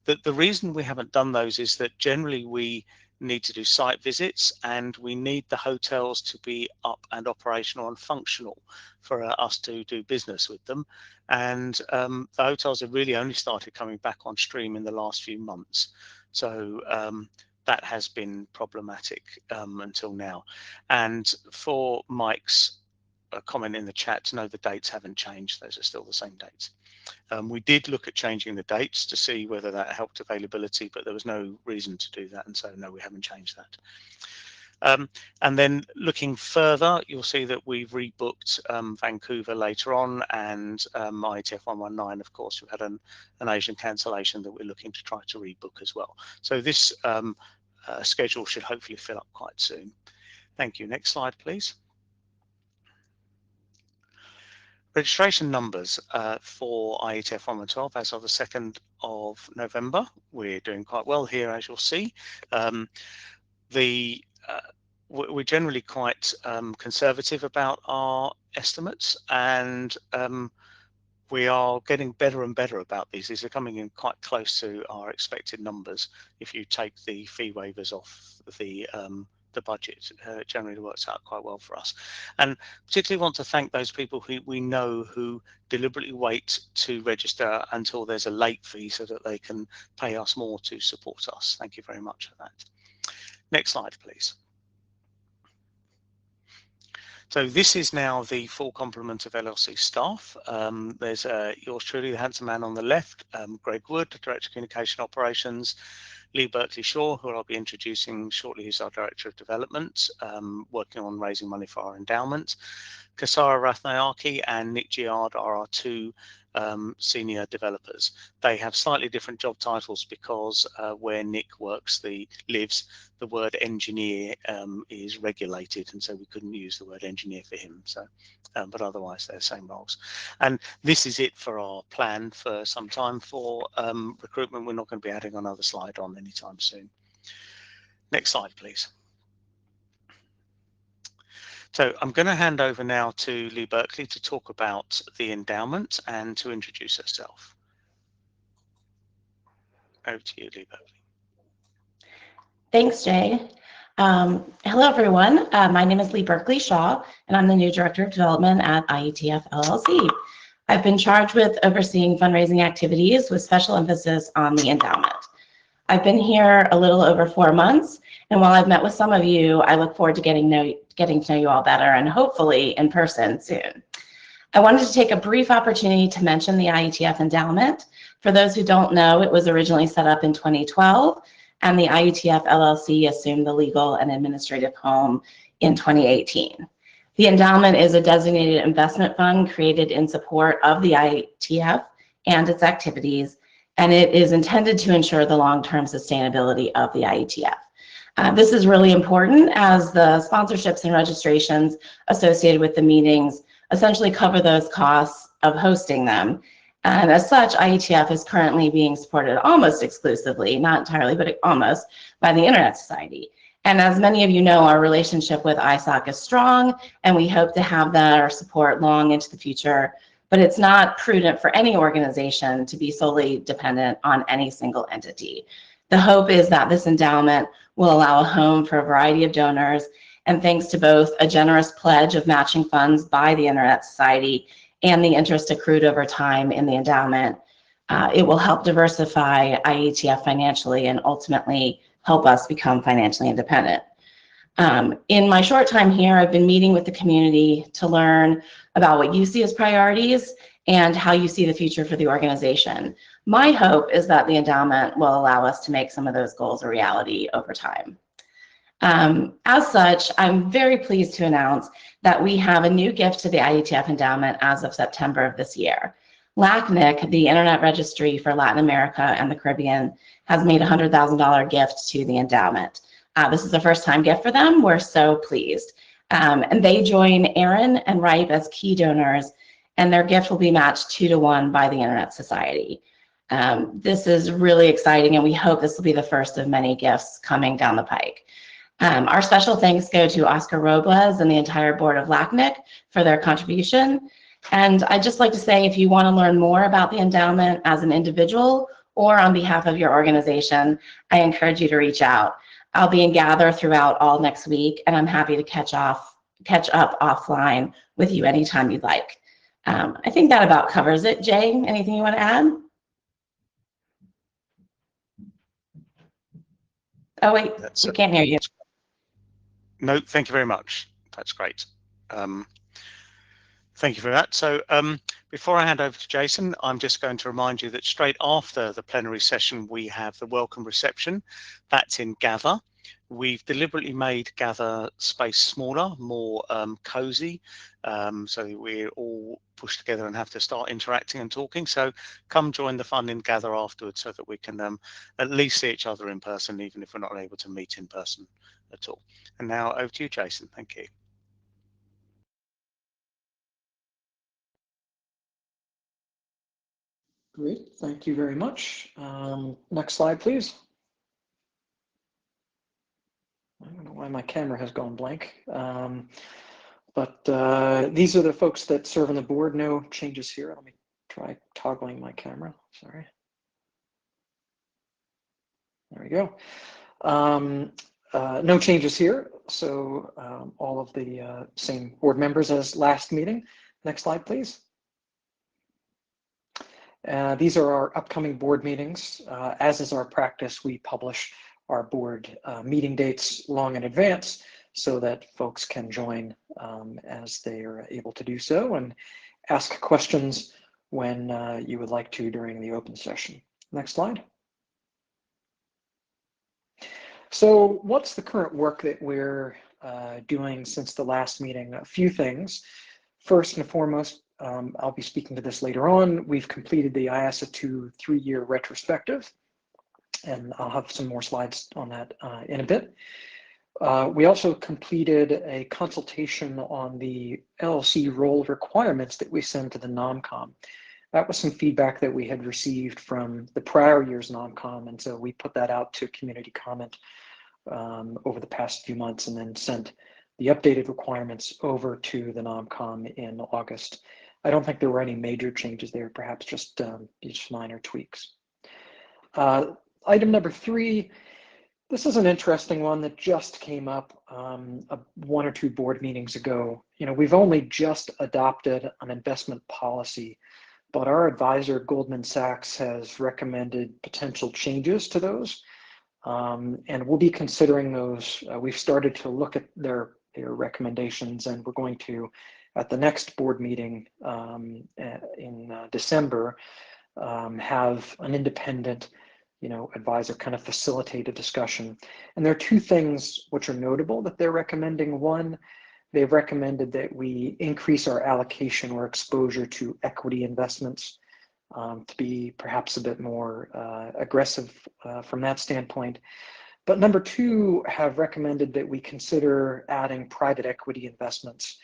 Speaker 8: The reason we haven't done those is that generally we need to do site visits and we need the hotels to be up and operational and functional for us to do business with them. And the hotels have really only started coming back on stream in the last few months. So that has been problematic until now. And for Mike's comment in the chat, no, the dates haven't changed. Those are still the same dates. We did look at changing the dates to see whether that helped availability, but there was no reason to do that. And so, no, we haven't changed that. And then looking further, you'll see that we've rebooked Vancouver later on, and IETF 119, of course, we've had an Asian cancellation that we're looking to try to rebook as well. So this schedule should hopefully fill up quite soon. Thank you. Next slide, please. Registration numbers for IETF 112 as of the 2nd of November. We're doing quite well here, as you'll see. We're generally quite conservative about our estimates, and we are getting better and better about these. These are coming in quite close to our expected numbers. If you take the fee waivers off the budget, it generally works out quite well for us. And particularly want to thank those people who we know who deliberately wait to register until there's a late fee so that they can pay us more to support us. Thank you very much for that. Next slide, please. So this is now the full complement of LLC staff. There's yours truly, the handsome man on the left, Greg Wood, Director of Communication Operations, Lee Berkeley-Shaw, who I'll be introducing shortly, who's our Director of Development, working on raising money for our endowment. Kasara Rathnayaki and Nick Giard are our 2 senior developers. They have slightly different job titles because where Nick lives, the word engineer is regulated, and so we couldn't use the word engineer for him. So, but otherwise they're the same roles. And this is it for our plan for some time for recruitment. We're not going to be adding another slide on anytime soon. Next slide, please. So I'm going to hand over now to Lee Berkeley to talk about the endowment and to introduce herself. Over to you, Lee Berkeley.
Speaker 9: Thanks, Jay. Hello, everyone. My name is Lee Berkeley-Shaw, and I'm the new Director of Development at IETF LLC. I've been charged with overseeing fundraising activities with special emphasis on the endowment. I've been here a little over 4 months, and while I've met with some of you, I look forward to getting to know you all better and hopefully in person soon. I wanted to take a brief opportunity to mention the IETF endowment. For those who don't know, it was originally set up in 2012, and the IETF LLC assumed the legal and administrative home in 2018. The endowment is a designated investment fund created in support of the IETF and its activities, and it is intended to ensure the long-term sustainability of the IETF. This is really important as the sponsorships and registrations associated with the meetings essentially cover those costs of hosting them. And as such, IETF is currently being supported almost exclusively, not entirely, but almost, by the Internet Society. And as many of you know, our relationship with ISOC is strong, and we hope to have that our support long into the future. But it's not prudent for any organization to be solely dependent on any single entity. The hope is that this endowment will allow a home for a variety of donors, and thanks to both a generous pledge of matching funds by the Internet Society and the interest accrued over time in the endowment, it will help diversify IETF financially and ultimately help us become financially independent. In my short time here, I've been meeting with the community to learn about what you see as priorities and how you see the future for the organization. My hope is that the endowment will allow us to make some of those goals a reality over time. As such, I'm very pleased to announce that we have a new gift to the IETF endowment as of September of this year. LACNIC, the Internet Registry for Latin America and the Caribbean, has made a $100,000 gift to the endowment. This is a first-time gift for them. We're so pleased. And they join Aaron and Ripe as key donors, and their gift will be matched 2-to-1 by the Internet Society. This is really exciting, and we hope this will be the first of many gifts coming down the pike. Our special thanks go to Oscar Robles and the entire board of LACNIC for their contribution. And I'd just like to say, if you want to learn more about the endowment as an individual or on behalf of your organization, I encourage you to reach out. I'll be in Gather throughout all next week, and I'm happy to catch up offline with you anytime you'd like. I think that about covers it. Jay, anything you want to add? Oh, wait, we can't hear you.
Speaker 8: No, thank you very much. That's great. Thank you for that. So before I hand over to Jason, I'm just going to remind you that straight after the plenary session, we have the welcome reception. That's in Gather. We've deliberately made Gather space smaller, more cozy, so we're all pushed together and have to start interacting and talking. So come join the fun in Gather afterwards so that we can at least see each other in person, even if we're not able to meet in person at all. And now over to you, Jason. Thank you.
Speaker 10: Great, thank you very much. Next slide, please. I don't know why my camera has gone blank, but these are the folks that serve on the board. No changes here. Let me try toggling my camera, sorry. There we go. No changes here, so all of the same board members as last meeting. Next slide, please. These are our upcoming board meetings. As is our practice, we publish our board meeting dates long in advance so that folks can join as they are able to do so and ask questions when you would like to during the open session. Next slide. So what's the current work that we're doing since the last meeting? A few things. First and foremost, I'll be speaking to this later on. We've completed the IASA2 3-year retrospective, and I'll have some more slides on that in a bit. We also completed a consultation on the LLC role requirements that we send to the NOMCOM. That was some feedback that we had received from the prior year's NOMCOM, and so we put that out to community comment over the past few months and then sent the updated requirements over to the NOMCOM in August. I don't think there were any major changes there, perhaps just minor tweaks. Item number 3, this is an interesting one that just came up 1 or 2 board meetings ago. You know, we've only just adopted an investment policy, but our advisor, Goldman Sachs, has recommended potential changes to those. And we'll be considering those. We've started to look at their recommendations, and we're going to at the next board meeting in December, have an independent, advisor kind of facilitate a discussion. And there are two things which are notable that they're recommending. One, they've recommended that we increase our allocation or exposure to equity investments to be perhaps a bit more aggressive from that standpoint. But number two, have recommended that we consider adding private equity investments.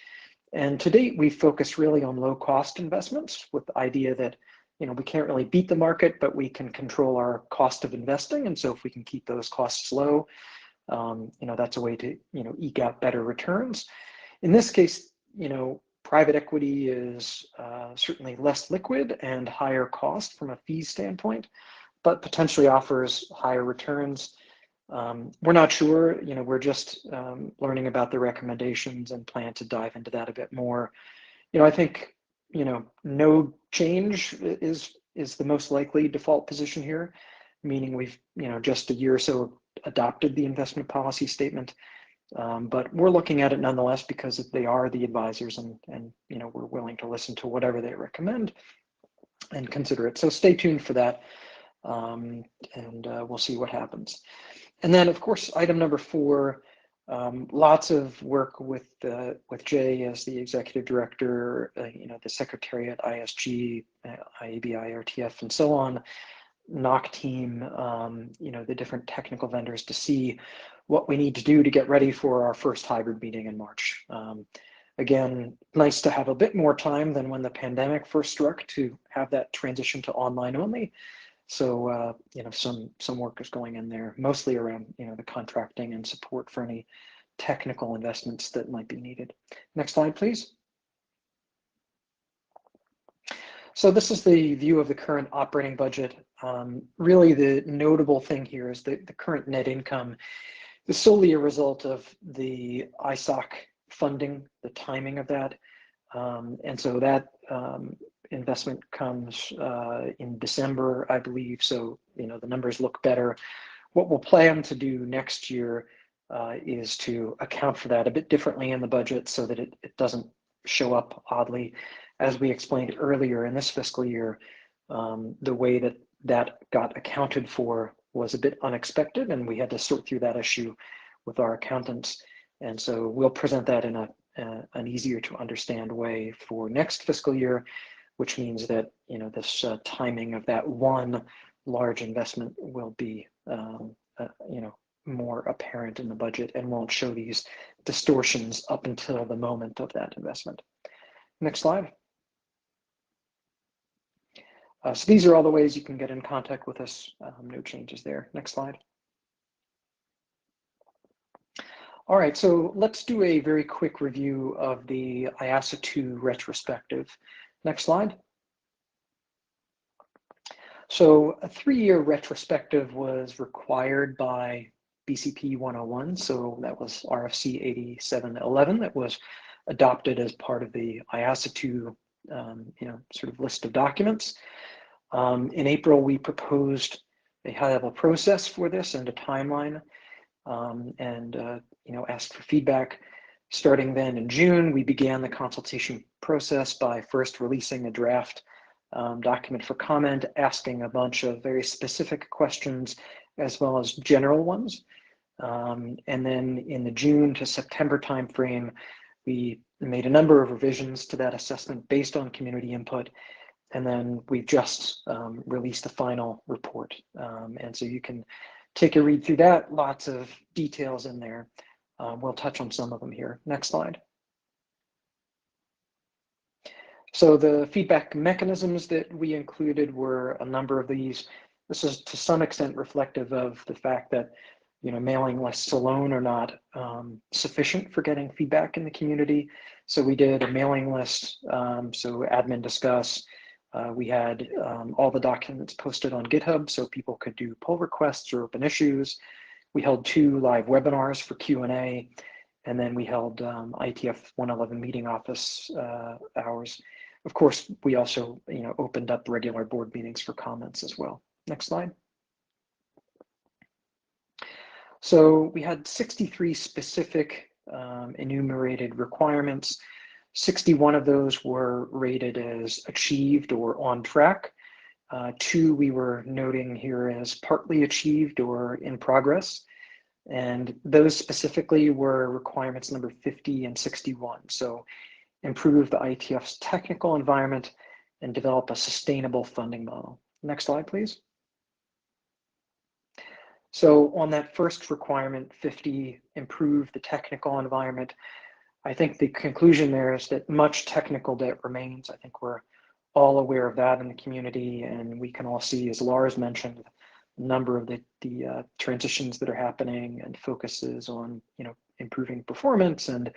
Speaker 10: And to date, we've focused really on low cost investments with the idea that we can't really beat the market, but we can control our cost of investing. And so if we can keep those costs low, that's a way to eke out better returns. In this case, private equity is certainly less liquid and higher cost from a fee standpoint, but potentially offers higher returns. We're not sure, we're just learning about the recommendations and plan to dive into that a bit more. I think, no change is the most likely default position here, meaning we've, just a year or so adopted the investment policy statement. But we're looking at it nonetheless because they are the advisors and we're willing to listen to whatever they recommend and consider it. So stay tuned for that and we'll see what happens. And then of course, item number 4, lots of work with Jay as the executive director, the secretariat, ISG, IAB, IETF, and so on, NOC team, the different technical vendors to see what we need to do to get ready for our first hybrid meeting in March. Again, nice to have a bit more time than when the pandemic first struck to have that transition to online only. So, some work is going in there, mostly around, the contracting and support for any technical investments that might be needed. Next slide, please. So this is the view of the current operating budget. Really, the notable thing here is that the current net income is solely a result of the ISOC funding, the timing of that. And so that investment comes in December, I believe. So, the numbers look better. What we'll plan to do next year is to account for that a bit differently in the budget so that it doesn't show up oddly. As we explained earlier in this fiscal year, the way that got accounted for was a bit unexpected, and we had to sort through that issue with our accountants. And so we'll present that in an easier to understand way for next fiscal year, which means that this timing of that one large investment will be more apparent in the budget and won't show these distortions up until the moment of that investment. Next slide. So these are all the ways you can get in contact with us. No changes there. Next slide. All right, so let's do a very quick review of the IASA 2 retrospective. Next slide. So a 3-year retrospective was required by BCP 101. So that was RFC 8711 that was adopted as part of the IASA 2 sort of list of documents. In April, we proposed a high-level process for this and a timeline, and asked for feedback. Starting then in June, we began the consultation process by first releasing a draft document for comment, asking a bunch of very specific questions as well as general ones. And then in the June to September timeframe, we made a number of revisions to that assessment based on community input. And then we've just released the final report. And so you can take a read through that, lots of details in there. We'll touch on some of them here. Next slide. So the feedback mechanisms that we included were a number of these. This is to some extent reflective of the fact that mailing lists alone are not sufficient for getting feedback in the community. So we did a mailing list, so admin discuss. We had all the documents posted on GitHub so people could do pull requests or open issues. We held 2 live webinars for Q&A, and then we held IETF 111 meeting office hours. Of course, we also opened up regular board meetings for comments as well. Next slide. So we had 63 specific enumerated requirements. 61 of those were rated as achieved or on track. 2 we were noting here as partly achieved or in progress. And those specifically were requirements number 50 and 61. So improve the IETF's technical environment and develop a sustainable funding model. Next slide, please. So on that first requirement, 50, improve the technical environment, I think the conclusion there is that much technical debt remains. I think we're all aware of that in the community, and we can all see, as Lars mentioned, a number of the transitions that are happening and focuses on, improving performance and,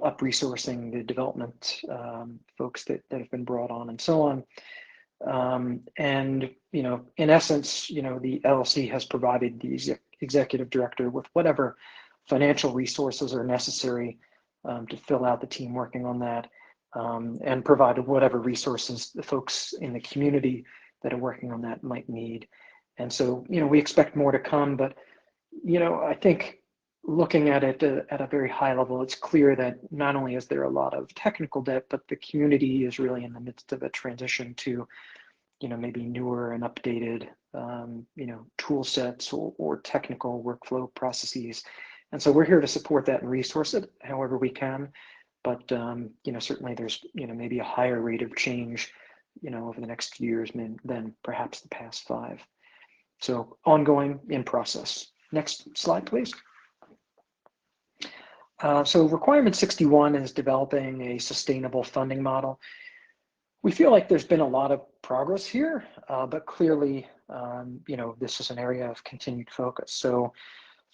Speaker 10: up resourcing the development folks that have been brought on and so on. And, in essence, the LLC has provided the executive director with whatever financial resources are necessary to fill out the team working on that, and provided whatever resources the folks in the community that are working on that might need. And so, we expect more to come, but, I think looking at it at a very high level, it's clear that not only is there a lot of technical debt, but the community is really in the midst of a transition to, maybe newer and updated, tool sets or technical workflow processes. And so we're here to support that and resource it however we can. But, certainly there's, maybe a higher rate of change, over the next few years than perhaps the past 5. So ongoing, in process. Next slide, please. So requirement 61 is developing a sustainable funding model. We feel like there's been a lot of progress here, but clearly, this is an area of continued focus. So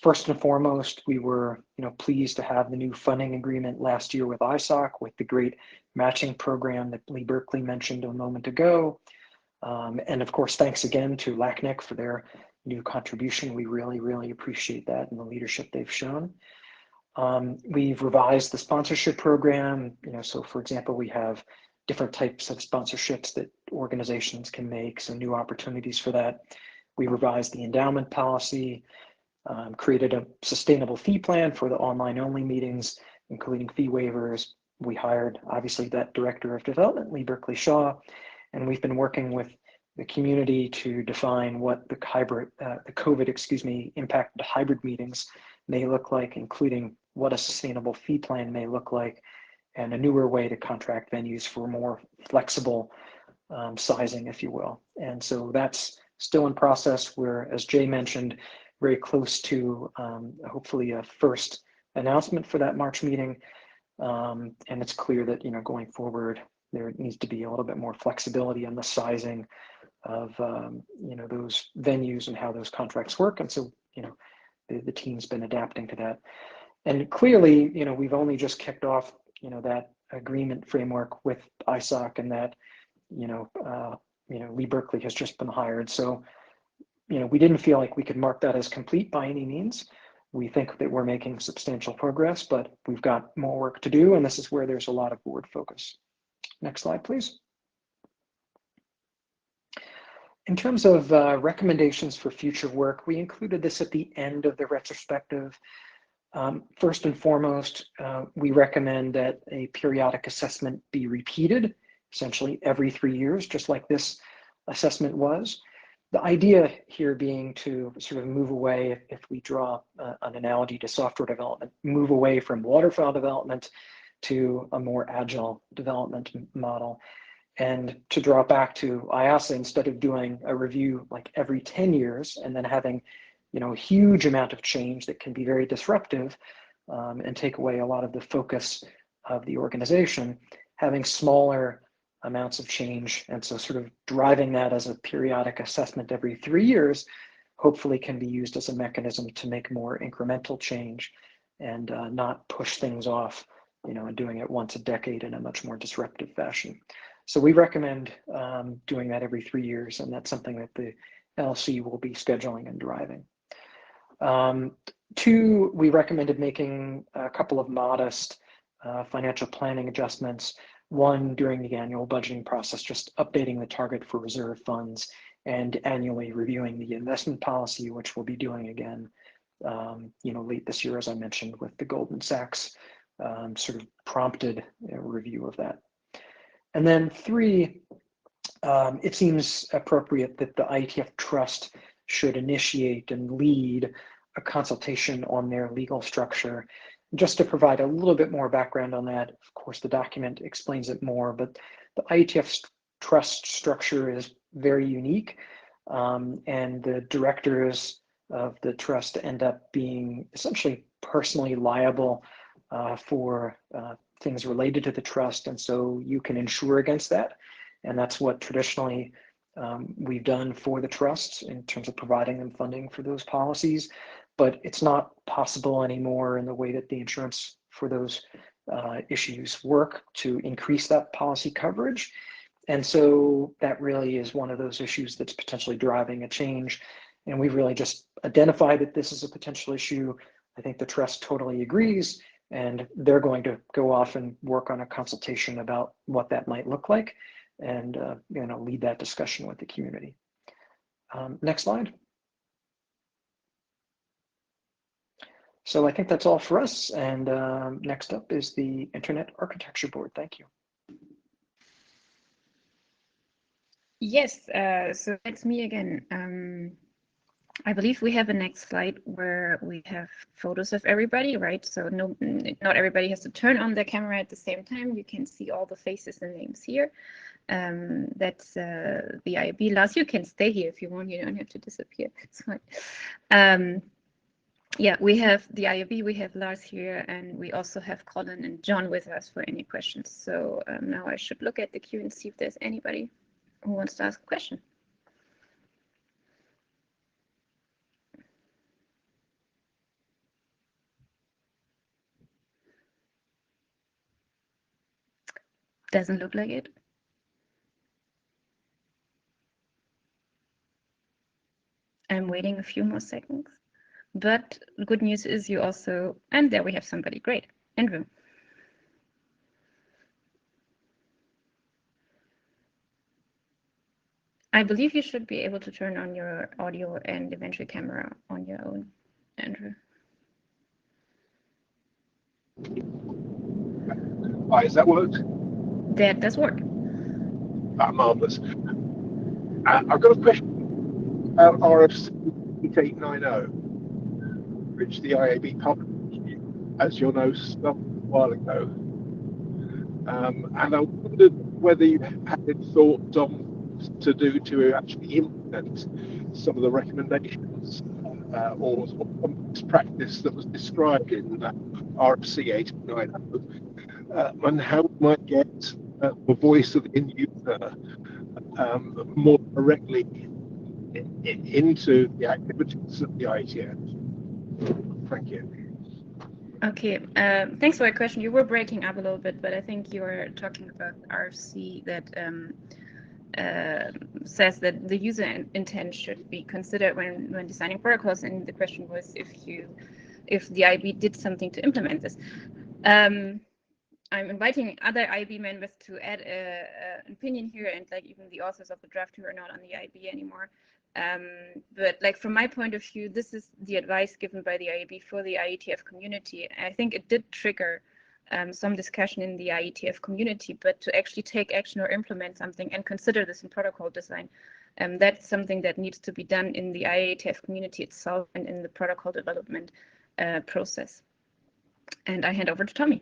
Speaker 10: first and foremost, we were, pleased to have the new funding agreement last year with ISOC, with the great matching program that Lee Berkley mentioned a moment ago. And of course, thanks again to LACNIC for their new contribution. We really, really appreciate that and the leadership they've shown. We've revised the sponsorship program. So for example, we have different types of sponsorships that organizations can make, so new opportunities for that. We revised the endowment policy, created a sustainable fee plan for the online only meetings, including fee waivers. We hired, obviously, that director of development, Lee Berkley Shaw, and we've been working with the community to define what the COVID, impacted hybrid meetings may look like, including what a sustainable fee plan may look like, and a newer way to contract venues for more flexible sizing, if you will. And so that's still in process. We're, as Jay mentioned, very close to hopefully a first announcement for that March meeting. And it's clear that, going forward, there needs to be a little bit more flexibility on the sizing of, those venues and how those contracts work. And so, the team's been adapting to that. And clearly, we've only just kicked off, that agreement framework with ISOC, and that, Lee Berkley has just been hired. So, we didn't feel like we could mark that as complete by any means. We think that we're making substantial progress, but we've got more work to do, and this is where there's a lot of board focus. Next slide, please. In terms of recommendations for future work, we included this at the end of the retrospective. First and foremost, we recommend that a periodic assessment be repeated, essentially every 3 years, just like this assessment was. The idea here being to sort of move away, if we draw an analogy to software development, move away from waterfall development to a more agile development model. And to draw back to IASA, instead of doing a review like every 10 years and then having, a huge amount of change that can be very disruptive and take away a lot of the focus of the organization, having smaller amounts of change. And so sort of driving that as a periodic assessment every 3 years, hopefully can be used as a mechanism to make more incremental change and not push things off, and doing it once a decade in a much more disruptive fashion. So we recommend doing that every 3 years, and that's something that the LLC will be scheduling and driving. 2, we recommended making a couple of modest financial planning adjustments. 1, during the annual budgeting process, just updating the target for reserve funds, and annually reviewing the investment policy, which we'll be doing again, late this year, as I mentioned, with the Goldman Sachs sort of prompted a review of that. And then 3, it seems appropriate that the IETF Trust should initiate and lead a consultation on their legal structure. Just to provide a little bit more background on that, of course, the document explains it more, but the IETF Trust structure is very unique, and the directors of the trust end up being essentially personally liable for things related to the trust, and so you can insure against that. And that's what traditionally we've done for the trusts in terms of providing them funding for those policies. But it's not possible anymore in the way that the insurance for those issues work to increase that policy coverage. And so that really is one of those issues that's potentially driving a change. And we've really just identified that this is a potential issue. I think the trust totally agrees, and they're going to go off and work on a consultation about what that might look like, and lead that discussion with the community. Next slide. So I think that's all for us. And next up is the Internet Architecture Board. Thank you.
Speaker 4: Yes, so that's me again. I believe we have a next slide where we have photos of everybody, right? So not everybody has to turn on their camera at the same time. You can see all the faces and names here. That's the IAB. Lars, you can stay here if you want. You don't have to disappear. It's fine. Yeah, we have the IAB, we have Lars here, and we also have Colin and John with us for any questions. So now I should look at the queue and see if there's anybody who wants to ask a question. Doesn't look like it. I'm waiting a few more seconds. But the good news is you also, and there we have somebody. Great. Andrew. I believe you should be able to turn on your audio and eventually camera on your own, Andrew.
Speaker 11: Hi, does that work?
Speaker 4: That does work.
Speaker 11: Marvellous. I've got a question about RFC 8890, which the IAB published, as you'll know, a while ago. And I wondered whether you had any thoughts on to do to actually implement some of the recommendations or some best practice that was described in RFC 8890, and how we might get the voice of the end user more directly into the activities of the IETF. Thank you.
Speaker 4: Okay, thanks for your question. You were breaking up a little bit, but I think you were talking about RFC that says that the user intent should be considered when designing protocols, and the question was if the IB did something to implement this. I'm inviting other IB members to add an opinion here, and like even the authors of the draft who are not on the IB anymore. But like from my point of view, this is the advice given by the IAB for the IETF community. I think it did trigger some discussion in the IETF community, but to actually take action or implement something and consider this in protocol design, that's something that needs to be done in the IETF community itself and in the protocol development process. And I hand over to Tommy.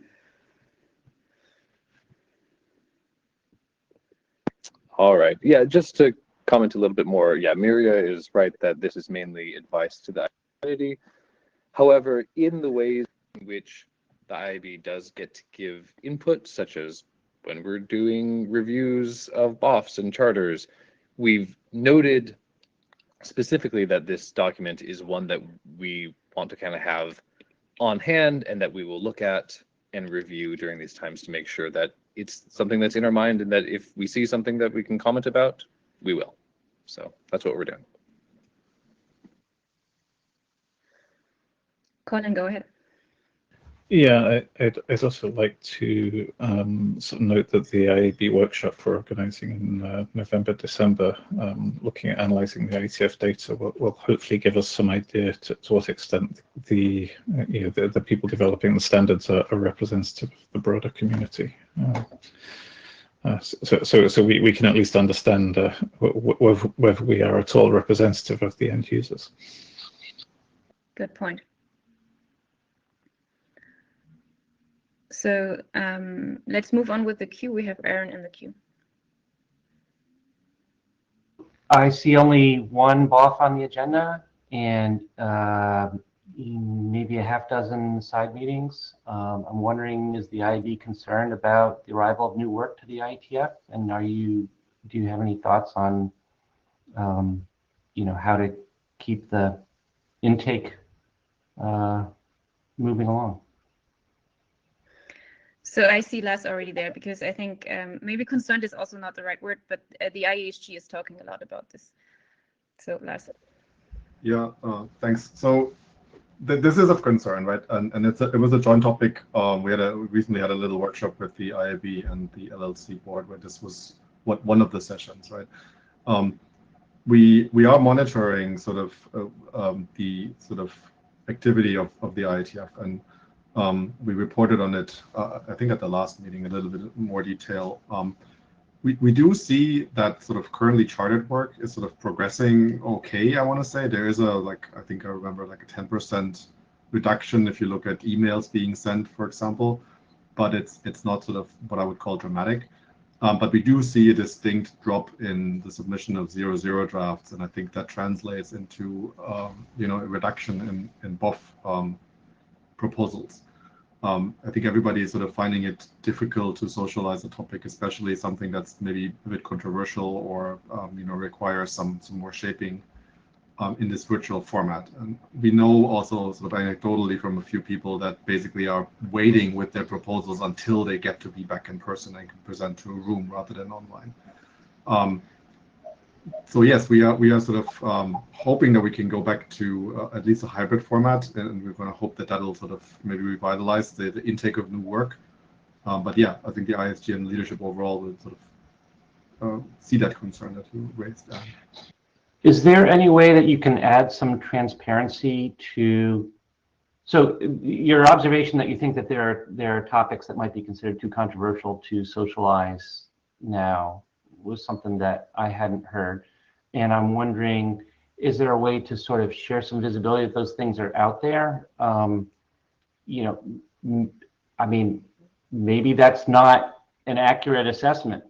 Speaker 12: All right. Yeah, just to comment a little bit more. Yeah, Miria is right that this is mainly advice to the community. However, in the ways in which the IAB does get to give input, such as when we're doing reviews of BOFs and charters, we've noted specifically that this document is one that we want to kind of have on hand and that we will look at and review during these times to make sure that it's something that's in our mind, and that if we see something that we can comment about, we will. So that's what we're doing.
Speaker 4: Colin, go ahead.
Speaker 5: Yeah, I'd also like to sort of note that the IAB workshop we're organising in November, December, looking at analysing the IETF data, will hopefully give us some idea to what extent the people developing the standards are representative of the broader community. So we can at least understand whether we are at all representative of the end users.
Speaker 4: Good point. So let's move on with the queue. We have Aaron in the queue.
Speaker 13: I see only one BOF on the agenda and maybe a half dozen side meetings. I'm wondering, is the IAB concerned about the arrival of new work to the IETF? And do you have any thoughts on how to keep the intake moving along?
Speaker 4: So I see Lars already there, because I think maybe concerned is also not the right word, but the IEHG is talking a lot about this. So Lars.
Speaker 1: Yeah, thanks. So this is of concern, right? And it was a joint topic. We recently had a little workshop with the IAB and the LLC board where this was one of the sessions, right? We are monitoring sort of the sort of activity of the IETF, and we reported on it, I think at the last meeting, a little bit more detail. We do see that sort of currently chartered work is sort of progressing okay, I want to say. There is I think I remember like a 10% reduction if you look at emails being sent, for example, but it's not sort of what I would call dramatic. But we do see a distinct drop in the submission of 0.0 drafts, and I think that translates into a reduction in BOF proposals. I think everybody is sort of finding it difficult to socialize the topic, especially something that's maybe a bit controversial or requires some more shaping in this virtual format. And we know also sort of anecdotally from a few people that basically are waiting with their proposals until they get to be back in person and can present to a room rather than online. So yes, we are sort of hoping that we can go back to at least a hybrid format, and we're going to hope that that'll sort of maybe revitalize the intake of new work. But yeah, I think the ISG and leadership overall will sort of see that concern that you raised.
Speaker 13: Is there any way that you can add some transparency to? So your observation that you think that there are topics that might be considered too controversial to socialize now was something that I hadn't heard. And I'm wondering, is there a way to sort of share some visibility if those things are out there? I mean, maybe that's not an accurate assessment.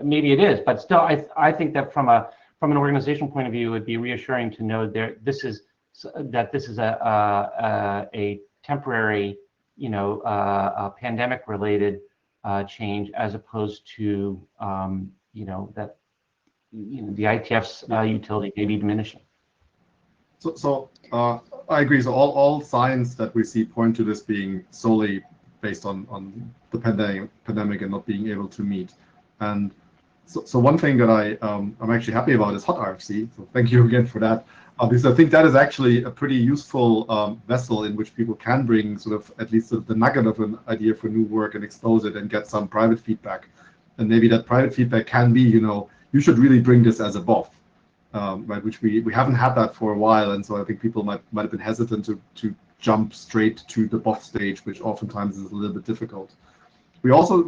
Speaker 13: Maybe it is, but still, I think that from an organizational point of view, it would be reassuring to know this is a temporary, pandemic-related change, as opposed to that the IETF's utility may be diminishing.
Speaker 1: So I agree. So all signs that we see point to this being solely based on the pandemic and not being able to meet. And so one thing that I'm actually happy about is Hot RFC. So thank you again for that. Because I think that is actually a pretty useful vessel in which people can bring sort of at least sort of the nugget of an idea for new work and expose it and get some private feedback. And maybe that private feedback can be, you should really bring this as a BOF, right? Which we haven't had that for a while, and so I think people might have been hesitant to jump straight to the BOF stage, which oftentimes is a little bit difficult. We also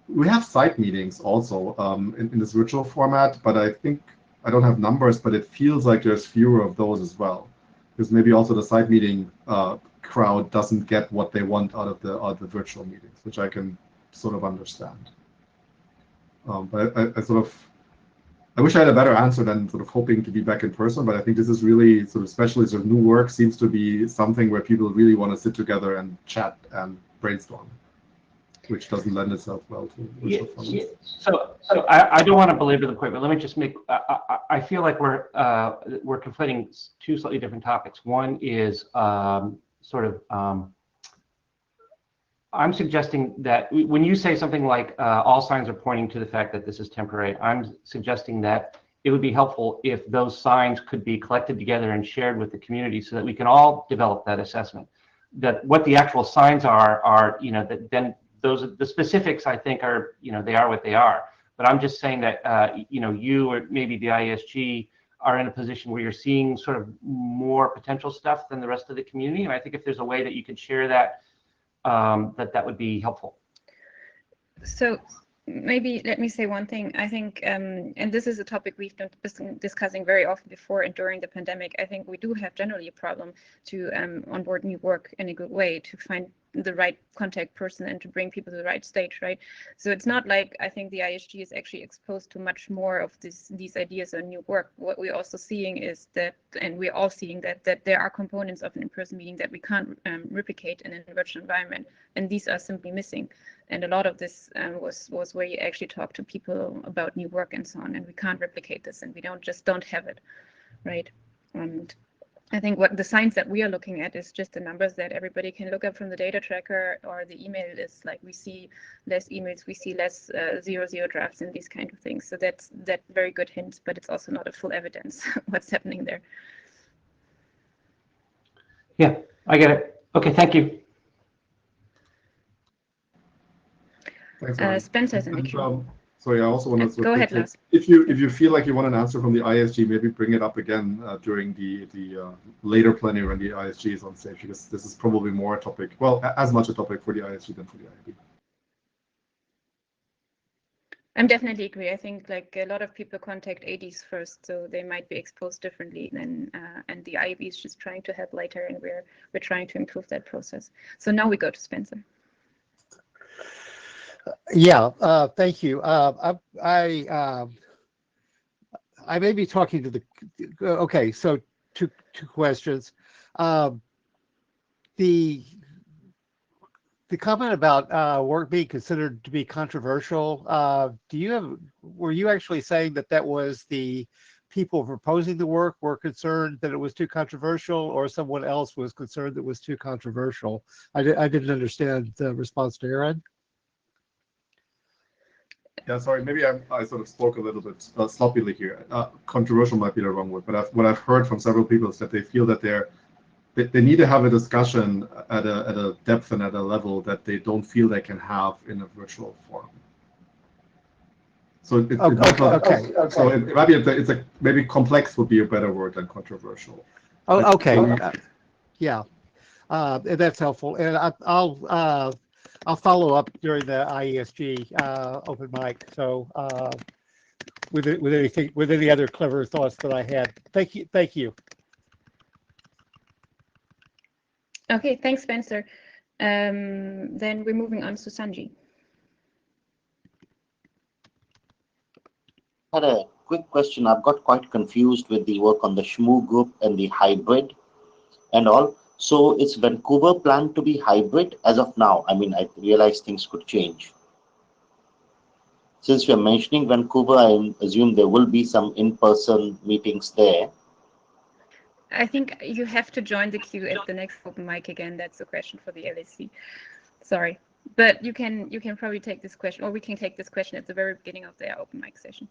Speaker 1: we have site meetings also in this virtual format, but I think I don't have numbers, but it feels like there's fewer of those as well, because maybe also the site meeting crowd doesn't get what they want out of the virtual meetings, which I can sort of understand. But I wish I had a better answer than sort of hoping to be back in person, but I think this is really sort of, especially sort of new work seems to be something where people really want to sit together and chat and brainstorm, which doesn't lend itself well to virtual formats.
Speaker 13: So I don't want to belabor the point, but let me just make, I feel like we're conflating two slightly different topics. One is I'm suggesting that when you say something like all signs are pointing to the fact that this is temporary, I'm suggesting that it would be helpful if those signs could be collected together and shared with the community so that we can all develop that assessment. that what the actual signs are, you know, that then the specifics, I think, are, you know, they are what they are. But I'm just saying that, you know, you or maybe the ISG are in a position where you're seeing sort of more potential stuff than the rest of the community. And I think if there's a way that you could share that, that would be helpful.
Speaker 4: So maybe let me say one thing. I think, and this is a topic we've been discussing very often before and during the pandemic, I think we do have generally a problem to onboard new work in a good way, to find the right contact person and to bring people to the right stage, right? So it's not like I think the ISG is actually exposed to much more of these ideas on new work. What we're also seeing is that, and we're all seeing that there are components of an in-person meeting that we can't replicate in a virtual environment, and these are simply missing. And a lot of this was where you actually talk to people about new work and so on, and we can't replicate this, and we don't have it, right? And I think what the signs that we are looking at is just the numbers that everybody can look up from the data tracker or the email list. Like we see less emails, we see less 0-0 drafts and these kind of things. So that's very good hint, but it's also not a full evidence what's happening there.
Speaker 13: Yeah, I get it. Okay, thank you.
Speaker 1: Thanks,
Speaker 4: Spencer's in the queue.
Speaker 1: Sorry, I also want to
Speaker 4: go ahead, Lars.
Speaker 1: If you feel like you want an answer from the ISG, maybe bring it up again during the later plenary when the ISG is on stage, because this is probably more a topic, well, as much a topic for the ISG than for the IAB.
Speaker 4: I definitely agree. I think like a lot of people contact ADs first, so they might be exposed differently than, and the IAB is just trying to help later, and we're trying to improve that process. So now we go to Spencer.
Speaker 14: Yeah, thank you. I may be talking to the. Okay, so two questions. The comment about work being considered to be controversial. Were you actually saying that was the people proposing the work were concerned that it was too controversial, or someone else was concerned that it was too controversial? I didn't understand the response to Aaron.
Speaker 1: Yeah, sorry, maybe I sort of spoke a little bit sloppily here. Controversial might be the wrong word, but what I've heard from several people is that they feel that they need to have a discussion at a depth and at a level that they don't feel they can have in a virtual forum. So it might be maybe complex would be a better word than controversial.
Speaker 14: Oh, okay. Yeah, that's helpful, and I'll follow up during the IESG open mic. So with any other clever thoughts that I had. Thank you.
Speaker 4: Okay, thanks, Spencer. Then we're moving on to Sanji.
Speaker 15: I had a quick question. I've got quite confused with the work on the SHMU group and the hybrid and all. So is Vancouver planned to be hybrid as of now? I mean, I realize things could change. Since we're mentioning Vancouver, I assume there will be some in-person meetings there.
Speaker 4: I think you have to join the queue at the next open mic again. That's a question for the LAC. Sorry, but you can probably take this question, or we can take this question at the very beginning of their open mic session.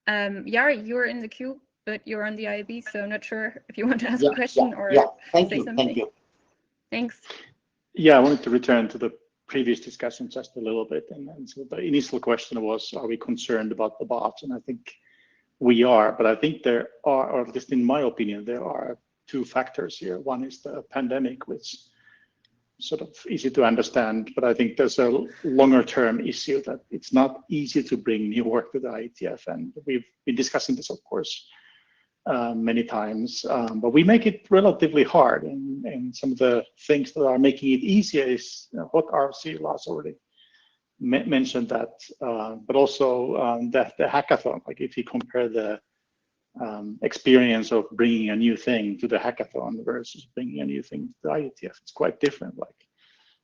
Speaker 4: Yari, you're in the queue, but you're on the IAB, so I'm not sure if you want to ask a question or
Speaker 15: Thank
Speaker 4: say
Speaker 15: you.
Speaker 4: something.
Speaker 15: Thank you.
Speaker 4: Thanks.
Speaker 16: Yeah, I wanted to return to the previous discussion just a little bit. And so the initial question was, are we concerned about the bots? And I think we are, but I think there are, or at least in my opinion, there are two factors here. One is the pandemic, which sort of easy to understand, but I think there's a longer term issue that it's not easy to bring new work to the IETF. And we've been discussing this, of course, many times, but we make it relatively hard. And some of the things that are making it easier is what RC Lars already mentioned that, but also that the hackathon, like if you compare the experience of bringing a new thing to the hackathon versus bringing a new thing to the IETF, it's quite different. Like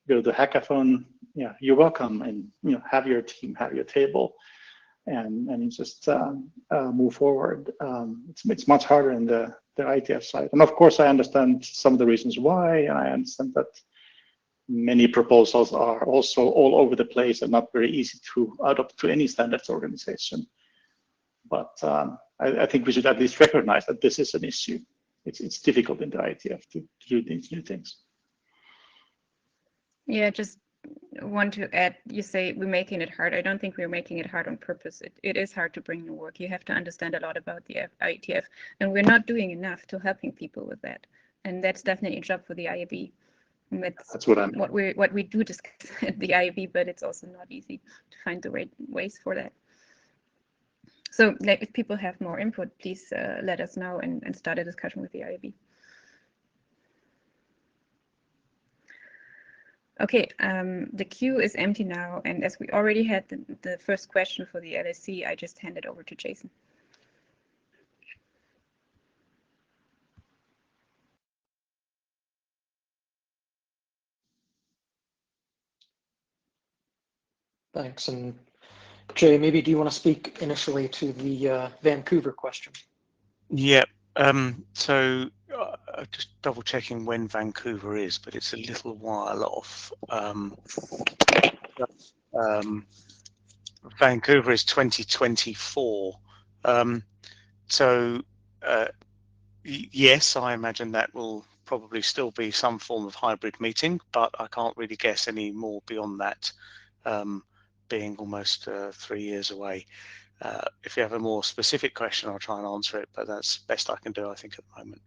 Speaker 16: go to the hackathon, yeah, you're welcome, and have your team, have your table, and you just move forward. It's much harder in the IETF side, and of course I understand some of the reasons why, and I understand that many proposals are also all over the place and not very easy to adopt to any standards organization. But I think we should at least recognize that this is an issue. it's difficult in the IETF to do these new things.
Speaker 4: Yeah, just want to add, you say we're making it hard. I don't think we're making it hard on purpose. It is hard to bring new work. You have to understand a lot about the IETF, and we're not doing enough to helping people with that. And that's definitely a job for the IAB. And that's what we do discuss at the IAB, but it's also not easy to find the right ways for that. So if people have more input, please let us know and start a discussion with the IAB. Okay, the queue is empty now, and as we already had the first question for the LSC, I just hand it over to Jason.
Speaker 10: Thanks. And Jay, maybe do you want to speak initially to the Vancouver question?
Speaker 8: Yeah. So just double checking when Vancouver is, but it's a little while off. Vancouver is 2024. So yes, I imagine that will probably still be some form of hybrid meeting, but I can't really guess any more beyond that, being almost 3 years away. If you have a more specific question, I'll try and answer it, but that's best I can do, I think, at the moment.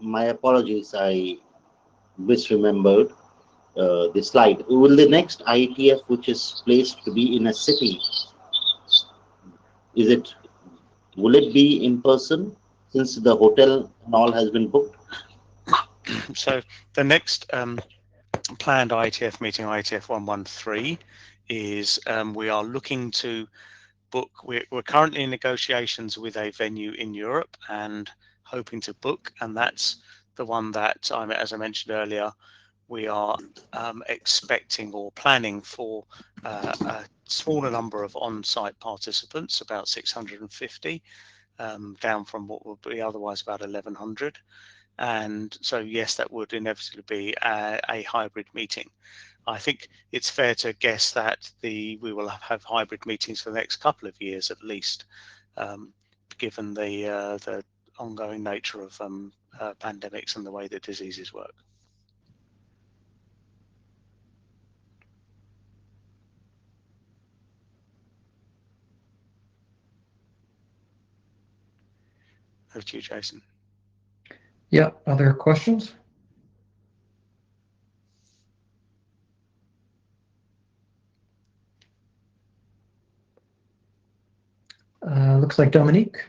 Speaker 15: My apologies, I misremembered the slide. Will the next IETF, which is placed to be in a city, will it be in person since the hotel and all has been booked?
Speaker 8: So the next planned IETF meeting, IETF 113, is we are looking to book. We're currently in negotiations with a venue in Europe and hoping to book, and that's the one that, as I mentioned earlier, we are expecting or planning for a smaller number of on-site participants, about 650, down from what would be otherwise about 1,100. And so, yes, that would inevitably be a hybrid meeting. I think it's fair to guess that we will have hybrid meetings for the next couple of years at least, given the ongoing nature of pandemics and the way that diseases work. Over to you, Jason.
Speaker 17: Yeah, other questions? Looks like Dominique.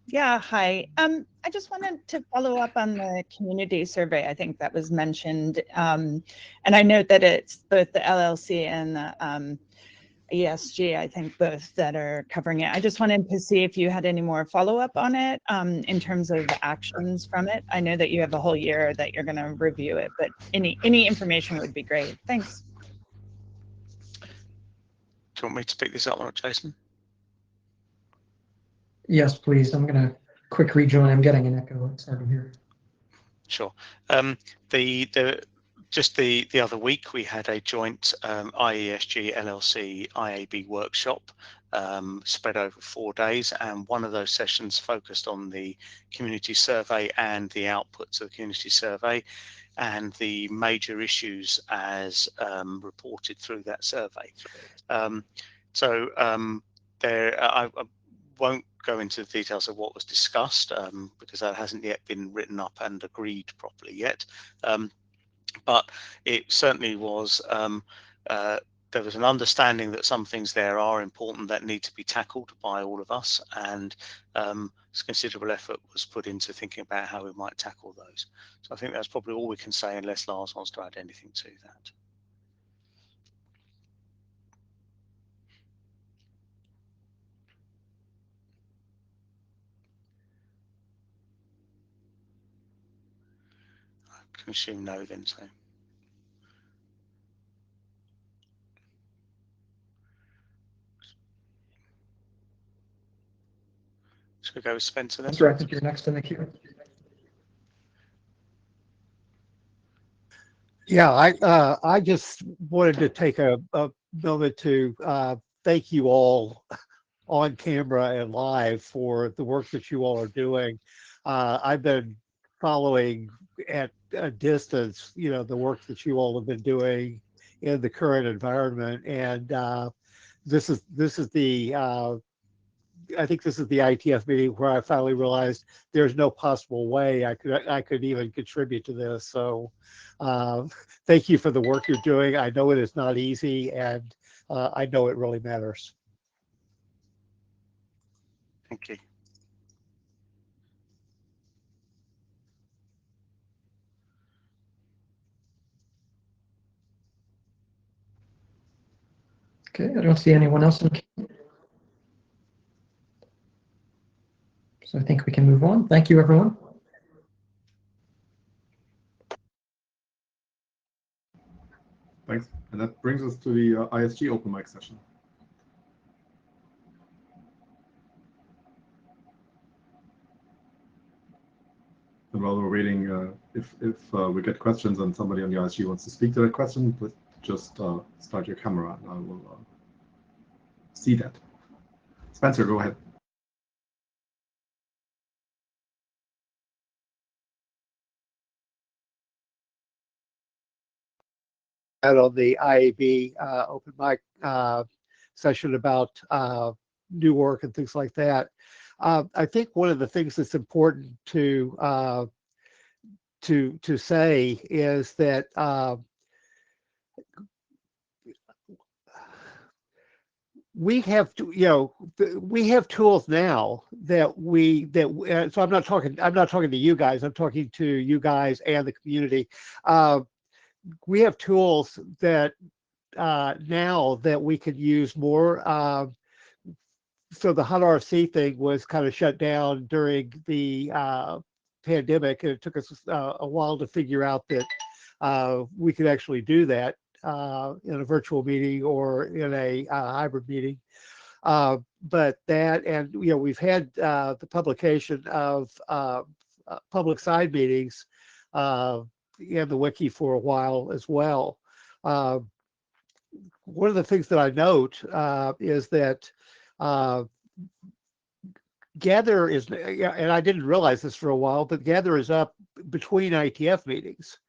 Speaker 18: Yeah, hi. I just wanted to follow up on the community survey. I think that was mentioned. And I note that it's both the LLC and the ESG, I think both that are covering it. I just wanted to see if you had any more follow-up on it in terms of actions from it. I know that you have a whole year that you're going to review it, but any information would be great. Thanks.
Speaker 8: Do you want me to pick this up or not, Jason?
Speaker 17: Yes, please. I'm going to quick rejoin. I'm getting an echo. It's hard to hear.
Speaker 8: Sure. Just the other week, we had a joint IESG LLC IAB workshop spread over 4 days, and one of those sessions focused on the community survey and the outputs of the community survey and the major issues as reported through that survey. I won't go into the details of what was discussed because that hasn't yet been written up and agreed properly yet. But it certainly was, there was an understanding that some things there are important that need to be tackled by all of us, and considerable effort was put into thinking about how we might tackle those. So I think that's probably all we can say unless Lars wants to add anything to that. I can assume no then, so. Should we go with Spencer then?
Speaker 17: Spencer, I think you're next in the queue.
Speaker 14: Yeah, I just wanted to take a moment to thank you all on camera and live for the work that you all are doing. I've been following at a distance, the work that you all have been doing in the current environment, and this is the I think this is the IETF meeting where I finally realized there's no possible way I could even contribute to this. So thank you for the work you're doing. I know it is not easy, and I know it really matters.
Speaker 8: Thank you.
Speaker 17: Okay, I don't see anyone else in. So I think we can move on. Thank you, everyone.
Speaker 1: Thanks. And that brings us to the ISG open mic session. And while we're waiting, if we get questions and somebody on the ISG wants to speak to that question, but just start your camera and I will see that. Spencer, go ahead.
Speaker 14: On the IAB open mic session about new work and things like that. I think one of the things that's important to say is that we have we have tools now that so I'm not talking to you guys, I'm talking to you guys and the community. We have tools that now that we could use more. So the hot RFC thing was kind of shut down during the pandemic, and it took us a while to figure out that we could actually do that in a virtual meeting or in a hybrid meeting. But that, and we've had the publication of public side meetings in the wiki for a while as well. One of the things that I note is that Gather is, and I didn't realize this for a while, but Gather is up between IETF meetings.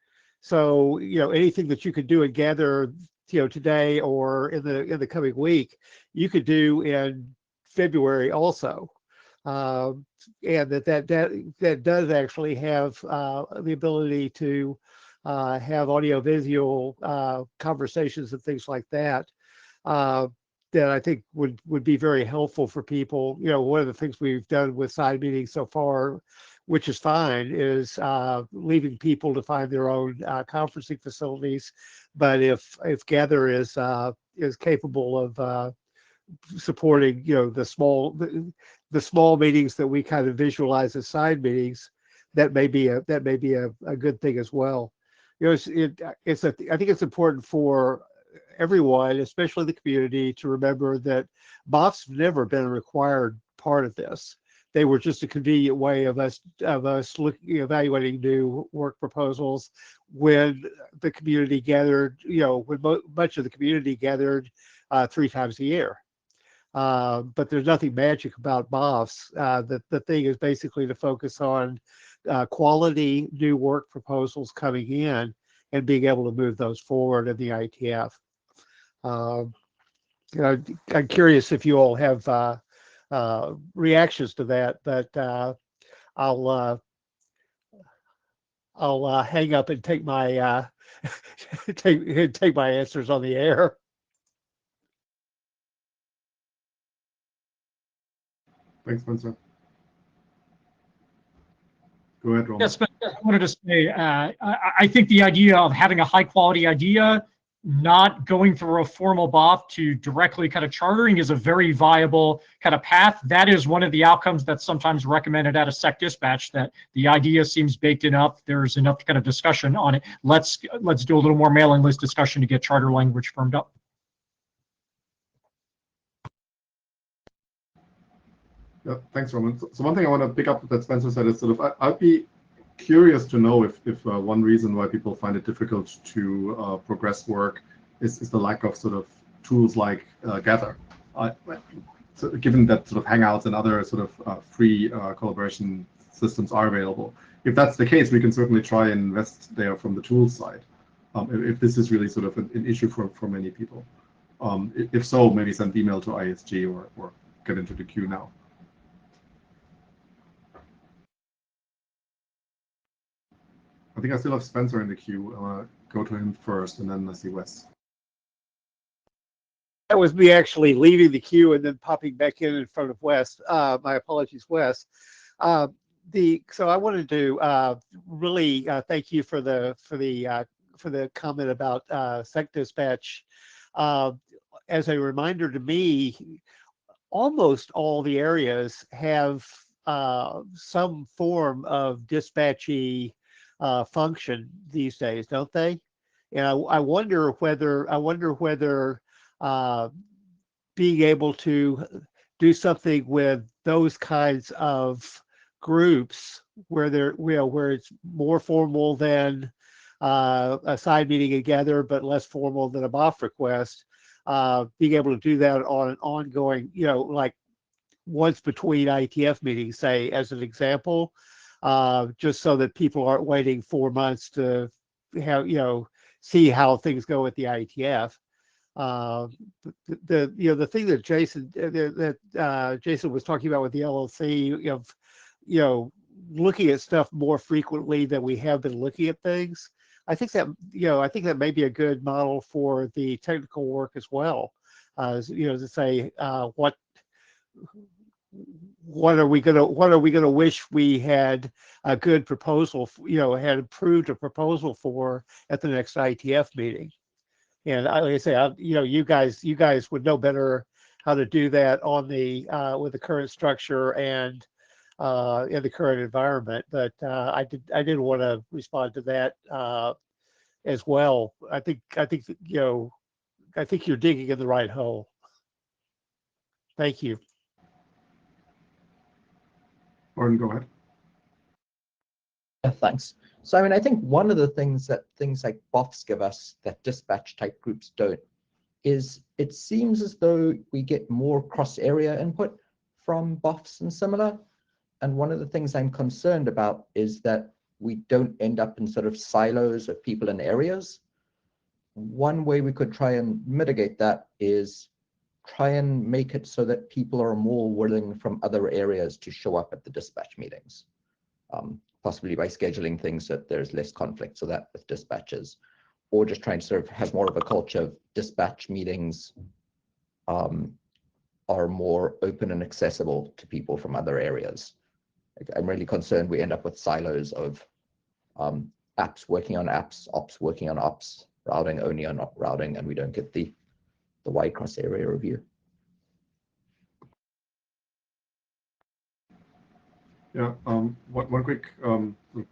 Speaker 14: So anything that you could do in Gather today or in the coming week, you could do in February also. And that does actually have the ability to have audio-visual conversations and things like that. That I think would be very helpful for people. One of the things we've done with side meetings so far, which is fine, is leaving people to find their own conferencing facilities. But if Gather is capable of supporting the small meetings that we kind of visualize as side meetings, that may be a good thing as well. I think it's important for everyone, especially the community, to remember that BOFs have never been a required part of this. They were just a convenient way of us evaluating new work proposals when the community gathered, when much of the community gathered 3 times a year. But there's nothing magic about BOFs. The thing is basically to focus on quality new work proposals coming in and being able to move those forward in the IETF. I'm curious if you all have reactions to that, but I'll hang up and take my take my answers on the air.
Speaker 1: Thanks, Spencer. Go ahead, Roman.
Speaker 19: Yes, but I wanted to say, I think the idea of having a high quality idea, not going through a formal BOF to directly kind of chartering, is a very viable kind of path. That is one of the outcomes that's sometimes recommended at a SEC dispatch, that the idea seems baked enough, there's enough kind of discussion on it. Let's do a little more mailing list discussion to get charter language firmed up.
Speaker 1: Yeah, thanks, Roman. So one thing I want to pick up that Spencer said is sort of, I'd be curious to know if one reason why people find it difficult to progress work is the lack of sort of tools like Gather. so given that sort of Hangouts and other sort of free collaboration systems are available. If that's the case, we can certainly try and invest there from the tools side. If this is really sort of an issue for many people. If so, maybe send email to ISG or get into the queue now. I think I still have Spencer in the queue. I want to go to him first, and then I see Wes.
Speaker 14: That was me actually leaving the queue and then popping back in front of Wes. My apologies, Wes. So I wanted to really thank you for the comment about Sec Dispatch. As a reminder to me, almost all the areas have some form of dispatchy function these days, don't they? And I wonder whether being able to do something with those kinds of groups where where it's more formal than a side meeting together, but less formal than a BOF request, being able to do that on an ongoing, like once between IETF meetings, say, as an example, just so that people aren't waiting 4 months to have, see how things go with the IETF. The thing that Jason was talking about with the LLC of looking at stuff more frequently than we have been looking at things. I think that may be a good model for the technical work as well. To say what are we gonna wish we had a good proposal, had approved a proposal for at the next IETF meeting. And like I say, you guys would know better how to do that on the with the current structure and in the current environment. But I did want to respond to that as well. I think you're digging in the right hole. Thank you.
Speaker 1: Gordon, go ahead.
Speaker 3: Yeah, thanks. So, I think one of the things that things like BOFs give us that dispatch type groups don't is it seems as though we get more cross-area input from BOFs and similar. And one of the things I'm concerned about is that we don't end up in sort of silos of people in areas. One way we could try and mitigate that is try and make it so that people are more willing from other areas to show up at the dispatch meetings. Possibly by scheduling things so that there's less conflict, so that with dispatches, or just trying to sort of have more of a culture of dispatch meetings are more open and accessible to people from other areas. I'm really concerned we end up with silos of apps working on apps, ops working on ops, routing only on routing, and we don't get the wide cross area review.
Speaker 1: Yeah, one quick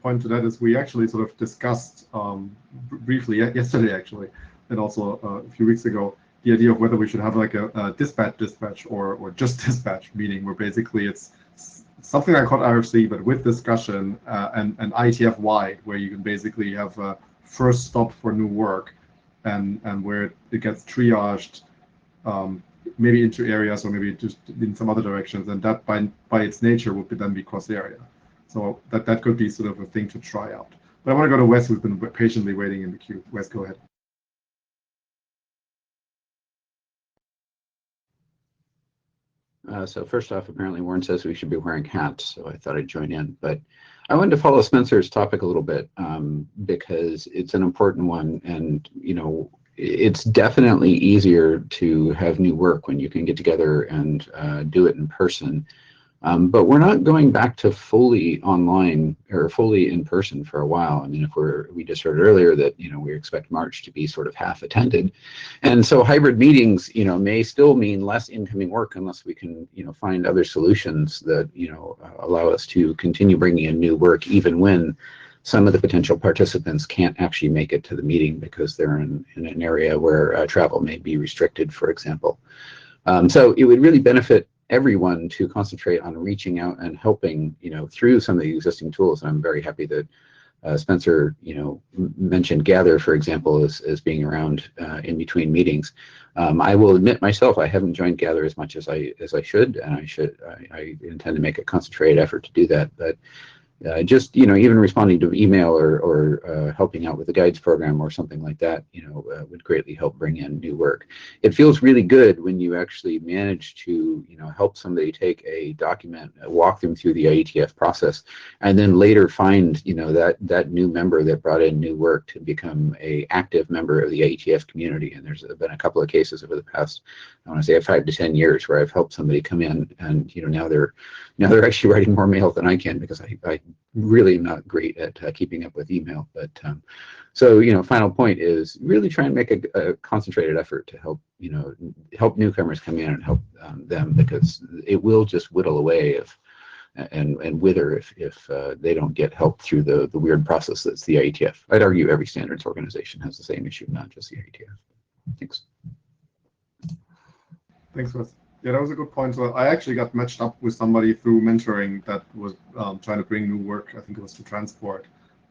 Speaker 1: point to that is we actually sort of discussed briefly yesterday, actually, and also a few weeks ago, the idea of whether we should have like a dispatch or just dispatch meeting, where basically it's something like hot RFC, but with discussion and IETF wide, where you can basically have a first stop for new work and where it gets triaged maybe into areas or maybe just in some other directions, and that by its nature would then be cross area. So that could be sort of a thing to try out. But I want to go to Wes, who's been patiently waiting in the queue. Wes, go ahead.
Speaker 20: So first off, apparently Warren says we should be wearing hats, so I thought I'd join in. But I wanted to follow Spencer's topic a little bit because it's an important one, and it's definitely easier to have new work when you can get together and do it in person. But we're not going back to fully online or fully in person for a while. I mean, we just heard earlier that, we expect March to be sort of half attended. And so hybrid meetings, may still mean less incoming work unless we can, find other solutions that, allow us to continue bringing in new work, even when some of the potential participants can't actually make it to the meeting because they're in an area where travel may be restricted, for example. So it would really benefit everyone to concentrate on reaching out and helping, through some of the existing tools. And I'm very happy that Spencer, mentioned Gather, for example, as being around in between meetings. I will admit myself, I haven't joined Gather as much as I should, and I intend to make a concentrated effort to do that. But just even responding to email or helping out with the guides program or something like that, would greatly help bring in new work. It feels really good when you actually manage to help somebody take a document, walk them through the IETF process, and then later find that new member that brought in new work to become a active member of the IETF community. And there's been a couple of cases over the past, I want to say, 5 to 10 years where I've helped somebody come in, and now they're actually writing more mail than I can, because I really am not great at keeping up with email. But so final point is really try and make a concentrated effort to help help newcomers come in and help them, because it will just whittle away and wither if they don't get help through the weird process that's the IETF. I'd argue every standards organization has the same issue, not just the IETF. Thanks.
Speaker 1: Thanks, Wes. Yeah, that was a good point. So I actually got matched up with somebody through mentoring that was trying to bring new work. I think it was to transport.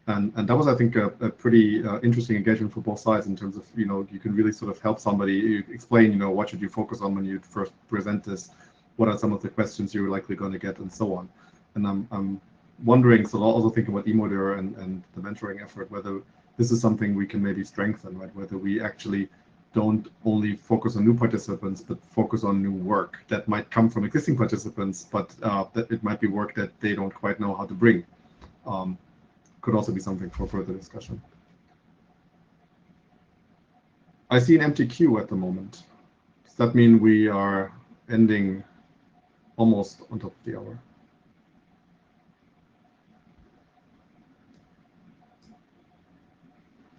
Speaker 1: And that was, I think, a pretty interesting engagement for both sides in terms of, you can really sort of help somebody explain, what should you focus on when you first present this, what are some of the questions you're likely going to get, and so on. And I'm wondering, so also thinking about eModer and the mentoring effort, whether this is something we can maybe strengthen, right? Whether we actually don't only focus on new participants, but focus on new work that might come from existing participants, but that it might be work that they don't quite know how to bring. Could also be something for further discussion. I see an empty queue at the moment. Does that mean we are ending almost on top of the hour?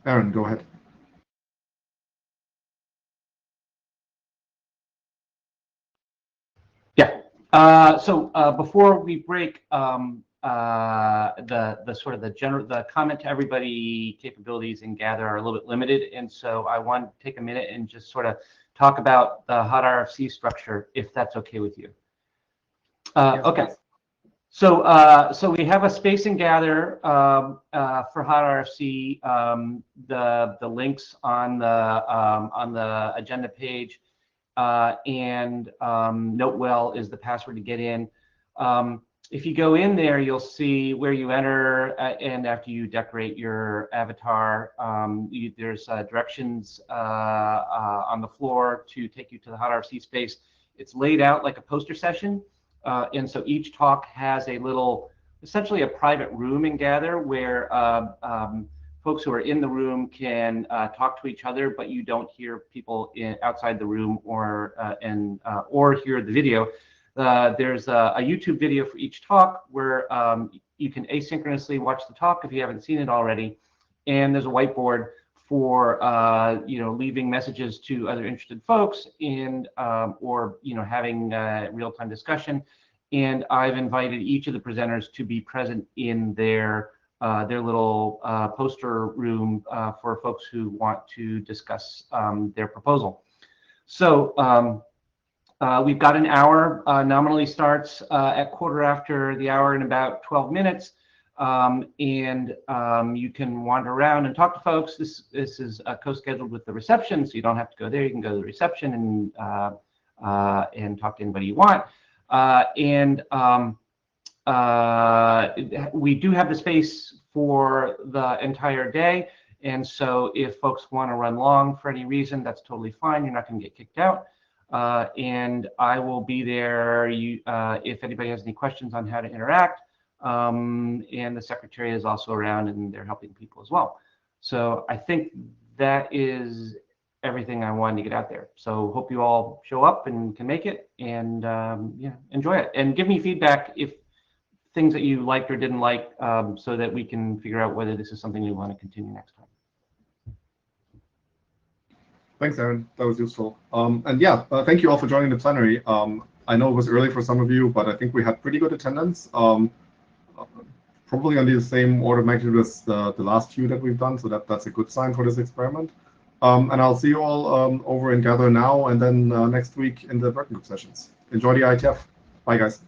Speaker 1: Aaron, go ahead.
Speaker 13: Yeah. So before we break, the sort of the comment to everybody capabilities in Gather are a little bit limited, and so I want to take a minute and just sort of talk about the hot RFC structure, if that's okay with you. Okay. So we have a space in Gather for hot RFC. The links on the agenda page, and Notewell is the password to get in. If you go in there, you'll see where you enter, and after you decorate your avatar, there's directions on the floor to take you to the hot RFC space. It's laid out like a poster session, and so each talk has a little, essentially a private room in Gather where folks who are in the room can talk to each other, but you don't hear people outside the room or hear the video. There's a YouTube video for each talk where you can asynchronously watch the talk if you haven't seen it already, and there's a whiteboard for leaving messages to other interested folks and or having real-time discussion. And I've invited each of the presenters to be present in their little poster room for folks who want to discuss their proposal. So we've got an hour, nominally starts at 1/4 the hour in about 12 minutes. And you can wander around and talk to folks. This is co-scheduled with the reception, so you don't have to go there. You can go to the reception and talk to anybody you want. We do have the space for the entire day. And so if folks want to run long for any reason, that's totally fine. You're not going to get kicked out. And I will be there if anybody has any questions on how to interact. And the secretary is also around, and they're helping people as well. So I think that is everything I wanted to get out there. So hope you all show up and can make it, and yeah, enjoy it. And give me feedback if things that you liked or didn't like, so that we can figure out whether this is something you want to continue next time.
Speaker 1: Thanks, Aaron. That was useful. And yeah, thank you all for joining the plenary. I know it was early for some of you, but I think we had pretty good attendance. Probably on the same order of magnitude as the last few that we've done, so that's a good sign for this experiment. And I'll see you all over in Gather now, and then next week in the working group sessions. Enjoy the IETF. Bye, guys.